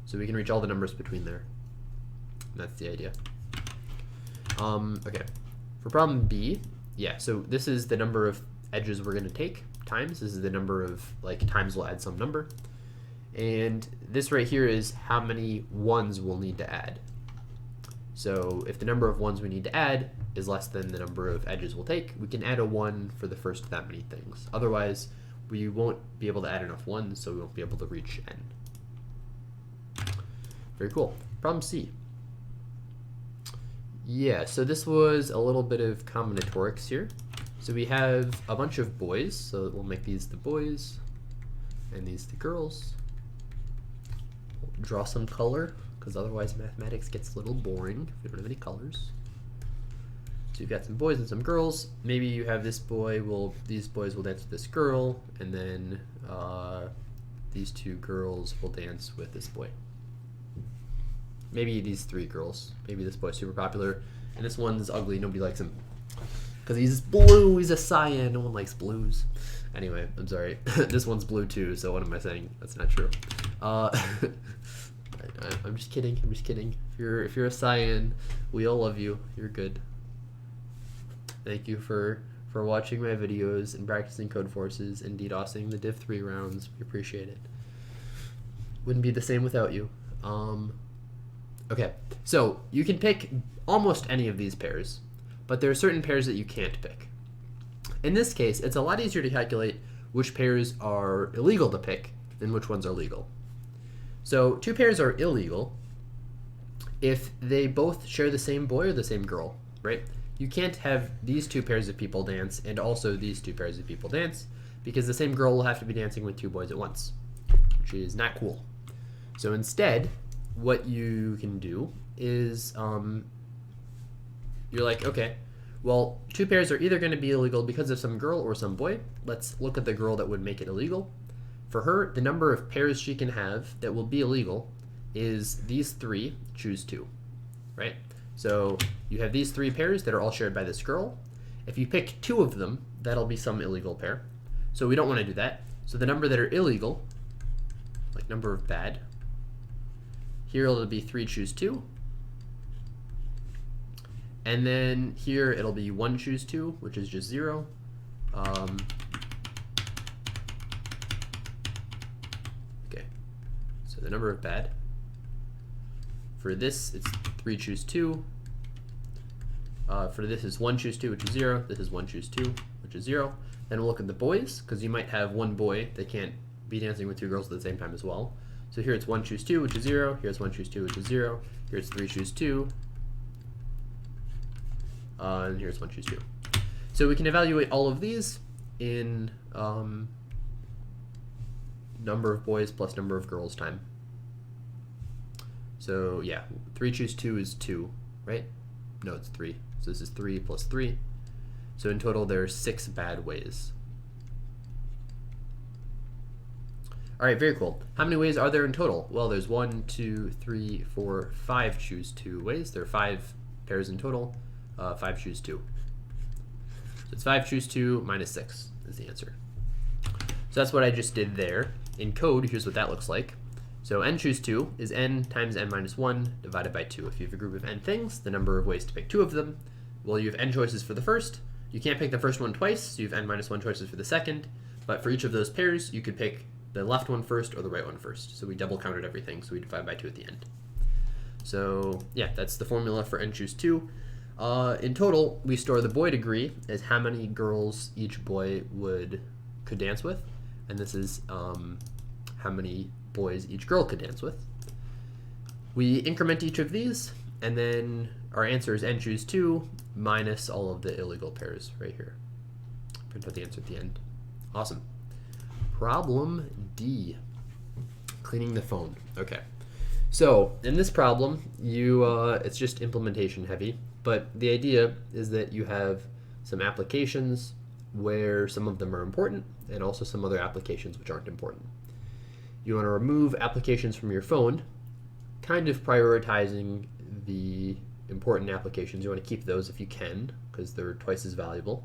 So we can reach all the numbers between there. That's the idea. Okay, for problem B, yeah, so this is the number of edges we're going to take times. This is the number of, like, times we'll add some number. And this right here is how many ones we'll need to add. So if the number of ones we need to add is less than the number of edges we'll take, we can add a 1 for the first that many things. Otherwise, we won't be able to add enough ones, so we won't be able to reach n. Very cool. Problem C. Yeah, so this was a little bit of combinatorics here. So we have a bunch of boys, so we'll make these the boys and these the girls. We'll draw some color, because otherwise mathematics gets a little boring if we don't have any colors. So you've got some boys and some girls. Maybe you have this boy, these boys will dance with this girl, and then these 2 girls will dance with this boy. Maybe these 3 girls. Maybe this boy's super popular, and this one's ugly, nobody likes him. Because he's blue, he's a cyan, no one likes blues. Anyway, I'm sorry. This one's blue too, so what am I saying? That's not true. I'm just kidding, I'm just kidding. If you're a cyan, we all love you, you're good. Thank you for watching my videos and practicing Codeforces and DDoSing the Div 3 rounds. We appreciate it. Wouldn't be the same without you. Okay, so you can pick almost any of these pairs, but there are certain pairs that you can't pick. In this case, it's a lot easier to calculate which pairs are illegal to pick than which ones are legal. So 2 pairs are illegal if they both share the same boy or the same girl, right? You can't have these 2 pairs of people dance and also these 2 pairs of people dance, because the same girl will have to be dancing with 2 boys at once, which is not cool. So instead, what you can do is you're like, okay, well, 2 pairs are either going to be illegal because of some girl or some boy. Let's look at the girl that would make it illegal. For her, the number of pairs she can have that will be illegal is these 3, choose 2, right? So you have these 3 pairs that are all shared by this girl. If you pick 2 of them, that'll be some illegal pair. So we don't want to do that. So the number that are illegal, like number of bad, here it'll be 3, choose 2. And then here it'll be 1, choose 2, which is just 0. Okay, so the number of bad. For this, it's 3, choose 2. For this is 1, choose 2, which is 0. This is 1, choose 2, which is 0. Then we'll look at the boys, because you might have one boy that can't be dancing with 2 girls at the same time as well. So here it's 1, choose 2, which is 0. Here's 1, choose 2, which is 0. Here it's 3, choose 2. And here's 1, choose 2. So we can evaluate all of these in number of boys plus number of girls time. So yeah, 3, choose 2 is 2, right? No, it's 3. So this is 3 plus 3. So in total, there are 6 bad ways. All right, very cool. How many ways are there in total? Well, there's 1, 2, 3, 4, 5 choose 2 ways. There are 5 pairs in total. 5 choose 2. So it's 5 choose 2 minus 6 is the answer. So that's what I just did there. In code, here's what that looks like. So n choose 2 is n times n minus 1 divided by 2. If you have a group of n things, the number of ways to pick 2 of them. Well, you have n choices for the first. You can't pick the first one twice, so you have n minus 1 choices for the second. But for each of those pairs, you could pick the left one first or the right one first. So we double counted everything, so we divide by 2 at the end. So yeah, that's the formula for n choose 2. In total, we store the boy degree as how many girls each boy could dance with, and this is how many boys each girl could dance with. We increment each of these, and then our answer is n choose 2 minus all of the illegal pairs right here. Print out the answer at the end. Awesome. Problem D, cleaning the phone. Okay. So in this problem, it's just implementation heavy, but the idea is that you have some applications where some of them are important and also some other applications which aren't important. You want to remove applications from your phone, kind of prioritizing the important applications. You want to keep those if you can, because they're twice as valuable.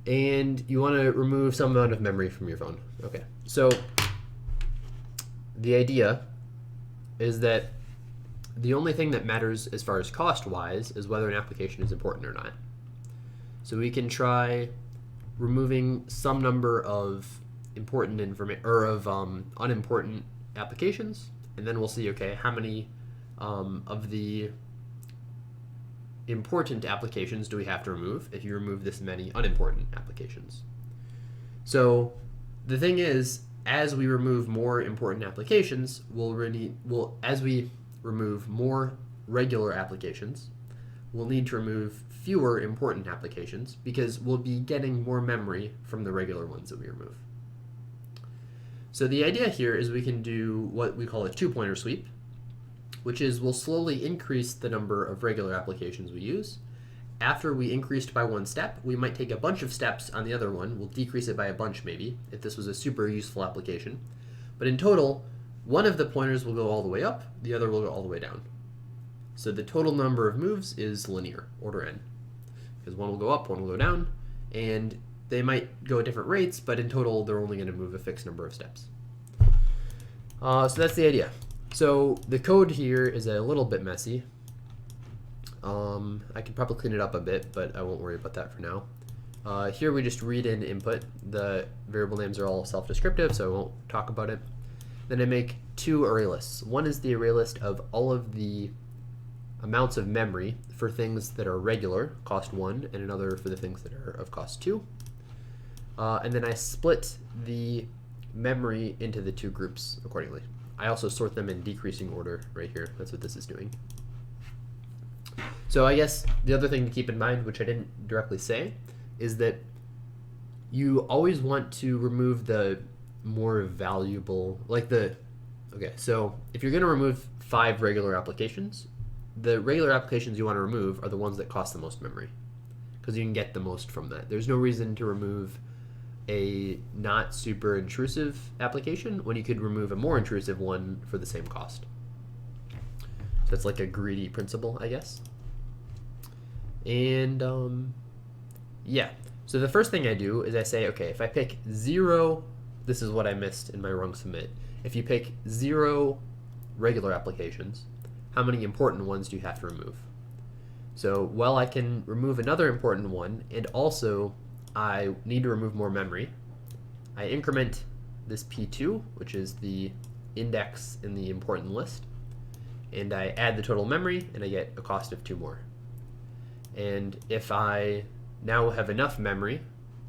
And you want to remove some amount of memory from your phone. Okay, so the idea is that the only thing that matters as far as cost-wise is whether an application is important or not. So we can try removing some number of important information or of unimportant applications, and then we'll see, okay, how many of the important applications do we have to remove if you remove this many unimportant applications. So the thing is, as we remove more important applications, as we remove more regular applications, we'll need to remove fewer important applications because we'll be getting more memory from the regular ones that we remove. So the idea here is we can do what we call a two-pointer sweep, which is we'll slowly increase the number of regular applications we use. After we increased by 1 step, we might take a bunch of steps on the other one. We'll decrease it by a bunch maybe, if this was a super useful application. But in total, one of the pointers will go all the way up, the other will go all the way down. So the total number of moves is linear, order n. Because one will go up, one will go down, and they might go at different rates, but in total, they're only going to move a fixed number of steps. So that's the idea. So the code here is a little bit messy. I could probably clean it up a bit, but I won't worry about that for now. Here we just read in input. The variable names are all self-descriptive, so I won't talk about it. Then I make two array lists. One is the array list of all of the amounts of memory for things that are regular, cost 1, and another for the things that are of cost 2. And then I split the memory into the two groups accordingly. I also sort them in decreasing order right here. That's what this is doing. So I guess the other thing to keep in mind, which I didn't directly say, is that you always want to remove the more valuable, okay, so if you're going to remove 5 regular applications, the regular applications you want to remove are the ones that cost the most memory, because you can get the most from that. There's no reason to remove a not super intrusive application when you could remove a more intrusive one for the same cost. So it's like a greedy principle, I guess. And yeah, so the first thing I do is I say, okay, if I pick 0, this is what I missed in my wrong submit. If you pick 0 regular applications, how many important ones do you have to remove? So, well, I can remove another important one, and also I need to remove more memory. I increment this P2, which is the index in the important list, and I add the total memory, and I get a cost of 2 more. And if I now have enough memory,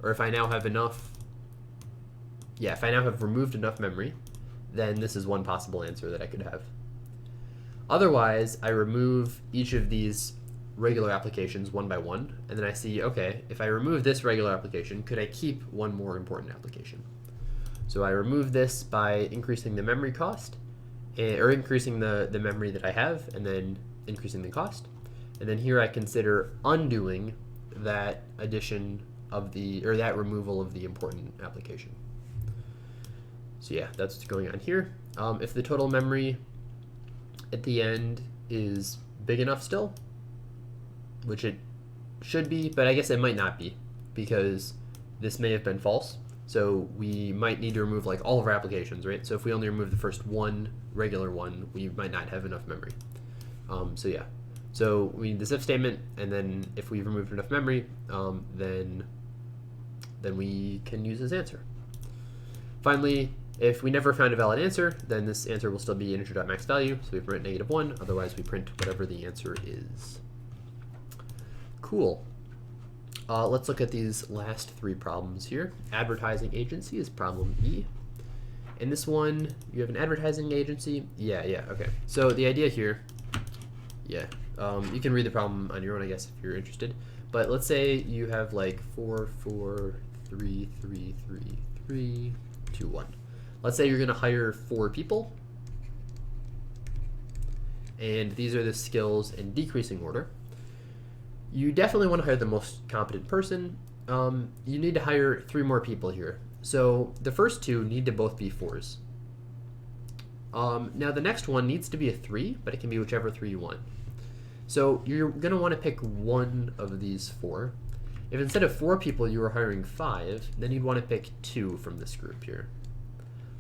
or if I now have enough, yeah, if I now have removed enough memory, then this is one possible answer that I could have. Otherwise, I remove each of these regular applications one by one, and then I see, okay, if I remove this regular application, could I keep one more important application? So I remove this by increasing the memory cost, or increasing the memory that I have, and then increasing the cost. And then here I consider undoing that addition of the, or that removal of the important application. So yeah, that's what's going on here. If the total memory at the end is big enough still, which it should be, but I guess it might not be, because this may have been false. So we might need to remove like all of our applications, right? So if we only remove the first one regular one, we might not have enough memory. So yeah, so we need this if statement, and then if we've removed enough memory, then we can use this answer. Finally, if we never found a valid answer, then this answer will still be integer.maxValue, so we print -1, otherwise we print whatever the answer is. Cool. Let's look at these last 3 problems here. Advertising agency is problem E. In this one, you have an advertising agency. Yeah, okay. So the idea here, yeah, you can read the problem on your own, I guess, if you're interested. But let's say you have like 4, 4, 3, 3, 3, 3, 2, 1. Let's say you're going to hire 4 people, and these are the skills in decreasing order. You definitely want to hire the most competent person. You need to hire 3 more people here. So the first 2 need to both be 4s. Now the next one needs to be a 3, but it can be whichever 3 you want. So you're going to want to pick one of these 4. If instead of 4 people you were hiring 5, then you'd want to pick 2 from this group here.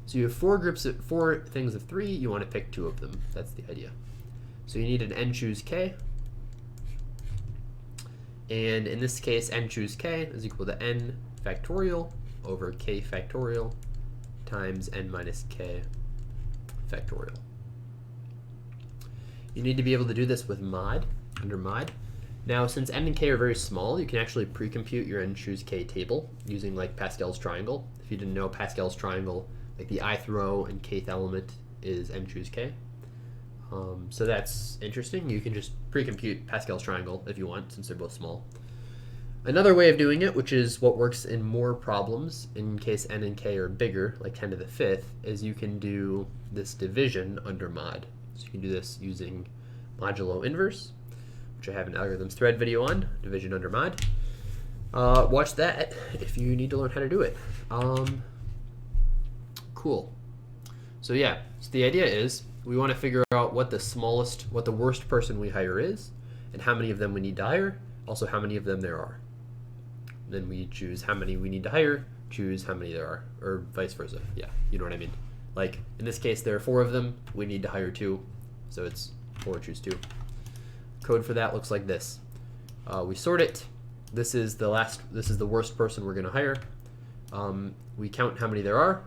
So you have 4 groups of 4 things of 3, you want to pick 2 of them. That's the idea. So you need an n choose k. And in this case, n choose k is equal to n factorial over k factorial times n minus k factorial. You need to be able to do this with mod, under mod. Now, since n and k are very small, you can actually pre-compute your n choose k table using like Pascal's triangle. If you didn't know Pascal's triangle, like the ith row and kth element is n choose k. So that's interesting. You can just pre-compute Pascal's triangle if you want, since they're both small. Another way of doing it, which is what works in more problems in case n and k are bigger, like 10 to the 5th, is you can do this division under mod. So you can do this using modulo inverse, which I have an algorithms thread video on, division under mod. Watch that if you need to learn how to do it. Cool. So yeah, so the idea is we want to figure out what the worst person we hire is, and how many of them we need to hire, also how many of them there are. Then we choose how many we need to hire, choose how many there are, or vice versa. Yeah, you know what I mean. Like in this case, there are 4 of them. We need to hire 2, so it's 4 choose 2. Code for that looks like this. We sort it. This is the worst person we're going to hire. We count how many there are.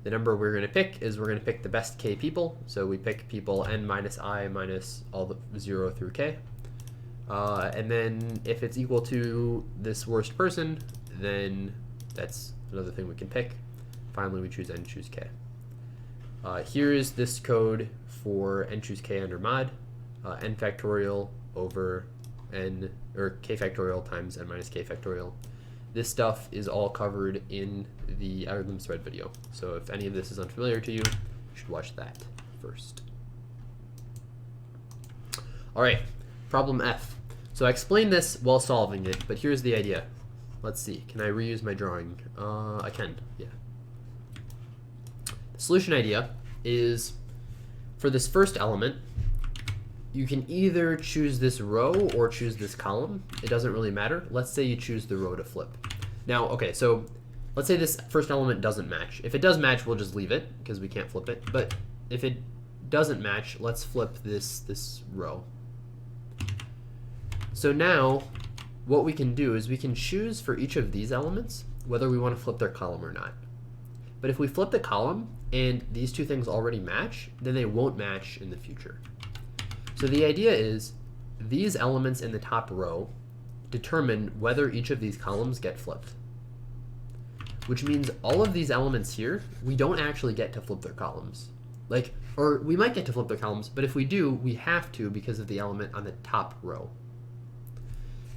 the number we're going to pick is we're going to pick the best k people. So we pick people n minus I minus all the 0 through k. And then if it's equal to this worst person, then that's another thing we can pick. Finally, we choose n choose k. Here is this code for n choose k under mod, n factorial over n, or k factorial times n minus k factorial. This stuff is all covered in the algorithm thread video. So if any of this is unfamiliar to you, you should watch that first. All right, problem F. So I explained this while solving it, but here's the idea. Let's see, can I reuse my drawing? I can, yeah. The solution idea is, for this first element, you can either choose this row or choose this column. It doesn't really matter. Let's say you choose the row to flip. Now, okay, so let's say this first element doesn't match. If it does match, we'll just leave it because we can't flip it. But if it doesn't match, let's flip this row. So now what we can do is we can choose for each of these elements whether we want to flip their column or not. But if we flip the column and these two things already match, then they won't match in the future. So the idea is these elements in the top row determine whether each of these columns get flipped. Which means all of these elements here, we don't actually get to flip their columns. Or we might get to flip their columns, but if we do, we have to because of the element on the top row.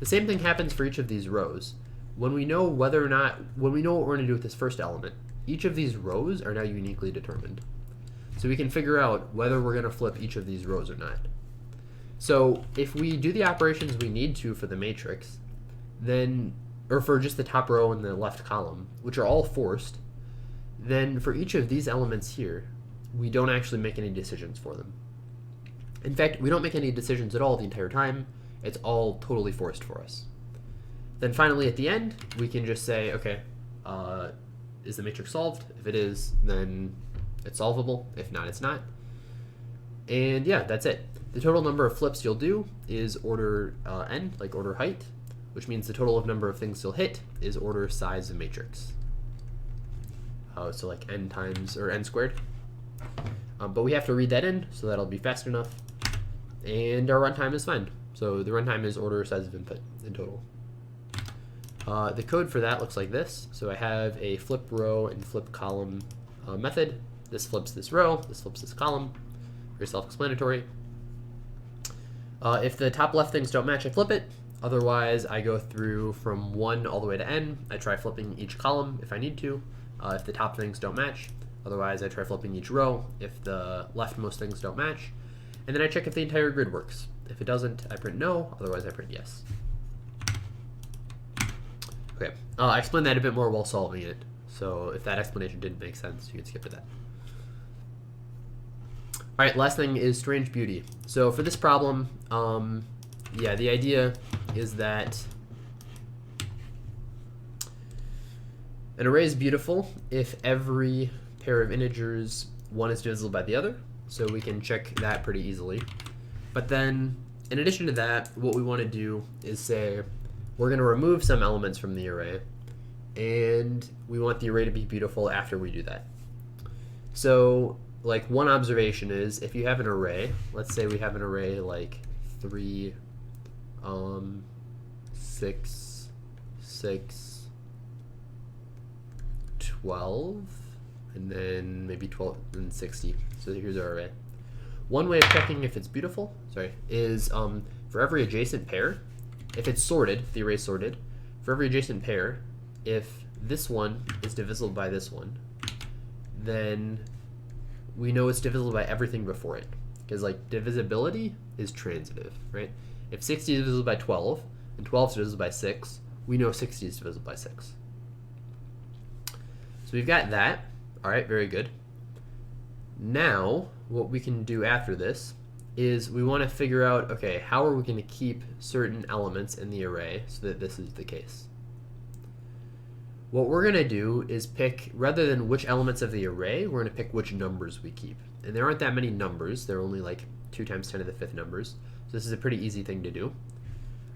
The same thing happens for each of these rows. When we know what we're going to do with this first element, each of these rows are now uniquely determined. So we can figure out whether we're going to flip each of these rows or not. So if we do the operations we need to for the matrix, then, or for just the top row and the left column, which are all forced, then for each of these elements here, we don't actually make any decisions for them. In fact, we don't make any decisions at all the entire time. It's all totally forced for us. Then finally at the end, we can just say, okay, is the matrix solved? If it is, then it's solvable. If not, it's not. And yeah, that's it. The total number of flips you'll do is order n, like order height, which means the total of number of things you'll hit is order size of matrix. So like n times, or n squared. But we have to read that in, so that'll be fast enough. And our runtime is fine. So the runtime is order size of input in total. The code for that looks like this. So I have a flip row and flip column method. This flips this row, this flips this column. Very self-explanatory. If the top left things don't match, I flip it. Otherwise, I go through from 1 all the way to n. I try flipping each column if I need to, if the top things don't match. Otherwise, I try flipping each row if the leftmost things don't match. And then I check if the entire grid works. If it doesn't, I print no. Otherwise, I print yes. Okay, I explained that a bit more while solving it. So if that explanation didn't make sense, you can skip to that. All right, last thing is strange beauty. So for this problem, yeah, the idea is that an array is beautiful if every pair of integers, one is divisible by the other. So we can check that pretty easily. But then, in addition to that, what we want to do is say we're going to remove some elements from the array, and we want the array to be beautiful after we do that. So, like, one observation is if you have an array, let's say we have an array like 3, 6, 6, 12, and then maybe 12 and 60. So here's our array. One way of checking if it's beautiful, is for every adjacent pair, if it's sorted, the array is sorted, for every adjacent pair, if this one is divisible by this one, then we know it's divisible by everything before it. Because like divisibility is transitive, right? If 60 is divisible by 12, and 12 is divisible by 6, we know 60 is divisible by 6. So we've got that. All right, very good. Now, what we can do after this is we want to figure out, okay, how are we going to keep certain elements in the array so that this is the case? What we're going to do is pick, rather than which elements of the array, we're going to pick which numbers we keep. And there aren't that many numbers. There are only like 2 times 10 to the 5th numbers. So this is a pretty easy thing to do.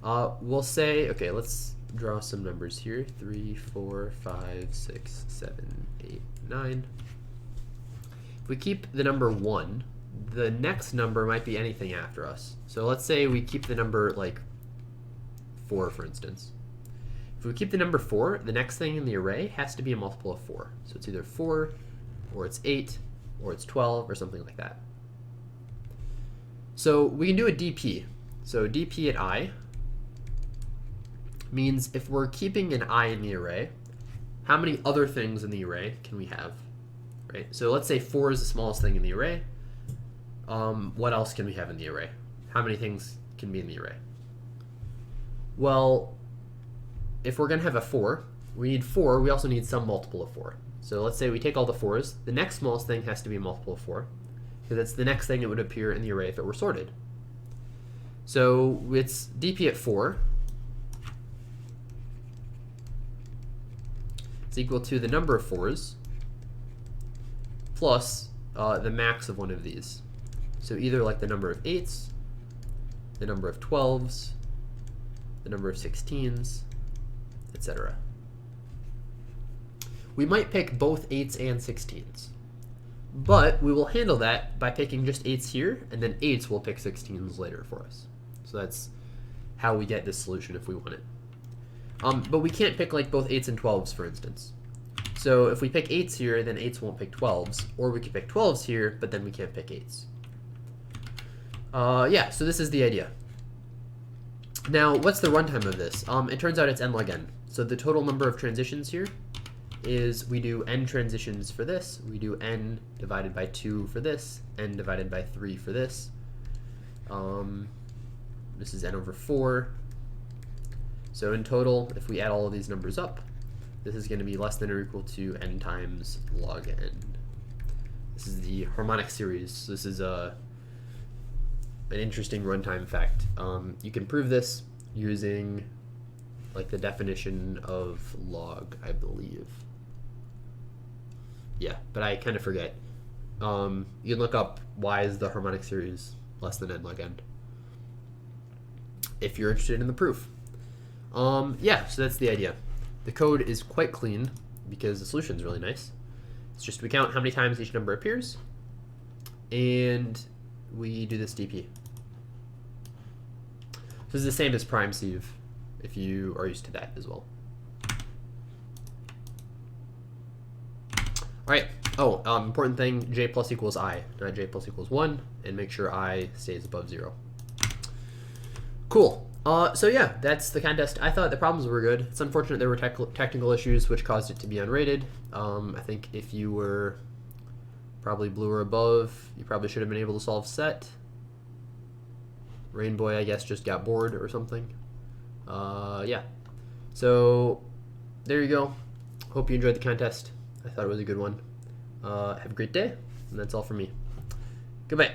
We'll say, okay, let's draw some numbers here. 3, 4, 5, 6, 7, 8, 9. If we keep the number 1, the next number might be anything after us. So let's say we keep the number like 4, for instance. If we keep the number 4, the next thing in the array has to be a multiple of 4. So it's either 4, or it's 8, or it's 12, or something like that. So we can do a DP. So DP at I means if we're keeping an I in the array, how many other things in the array can we have? Right? So let's say 4 is the smallest thing in the array. What else can we have in the array? How many things can be in the array? Well, if we're going to have a 4, we need 4. We also need some multiple of 4. So let's say we take all the 4s. The next smallest thing has to be a multiple of 4, because that's the next thing that would appear in the array if it were sorted. So it's DP at 4 is equal to the number of 4s plus the max of one of these. So either like the number of 8s, the number of 12s, the number of 16s, etc. We might pick both 8s and 16s, but we will handle that by picking just 8s here, and then 8s will pick 16s later for us. So that's how we get this solution if we want it. But we can't pick like both 8s and 12s, for instance. So if we pick 8s here, then 8s won't pick 12s, or we could pick 12s here, but then we can't pick 8s. Yeah, so this is the idea. Now, what's the runtime of this? It turns out it's n log n. So the total number of transitions here is we do n transitions for this, we do n divided by 2 for this, n divided by 3 for this. This is n over 4. So in total, if we add all of these numbers up, this is going to be less than or equal to n times log n. This is the harmonic series. This is an interesting runtime fact. You can prove this using like the definition of log, I believe. Yeah, but I kind of forget. You can look up why is the harmonic series less than n log n if you're interested in the proof. Yeah, so that's the idea. The code is quite clean because the solution is really nice. It's just we count how many times each number appears, and we do this DP. So this is the same as prime sieve if you are used to that as well. All right. Oh, important thing, j plus equals I, not j plus equals 1, and make sure I stays above 0. Cool. So yeah, that's the contest. I thought the problems were good. It's unfortunate there were technical issues which caused it to be unrated. I think if you were probably blue or above, you probably should have been able to solve set. Rainboy, I guess, just got bored or something. Yeah. So there you go. Hope you enjoyed the contest. I thought it was a good one. Have a great day, and that's all for me. Goodbye.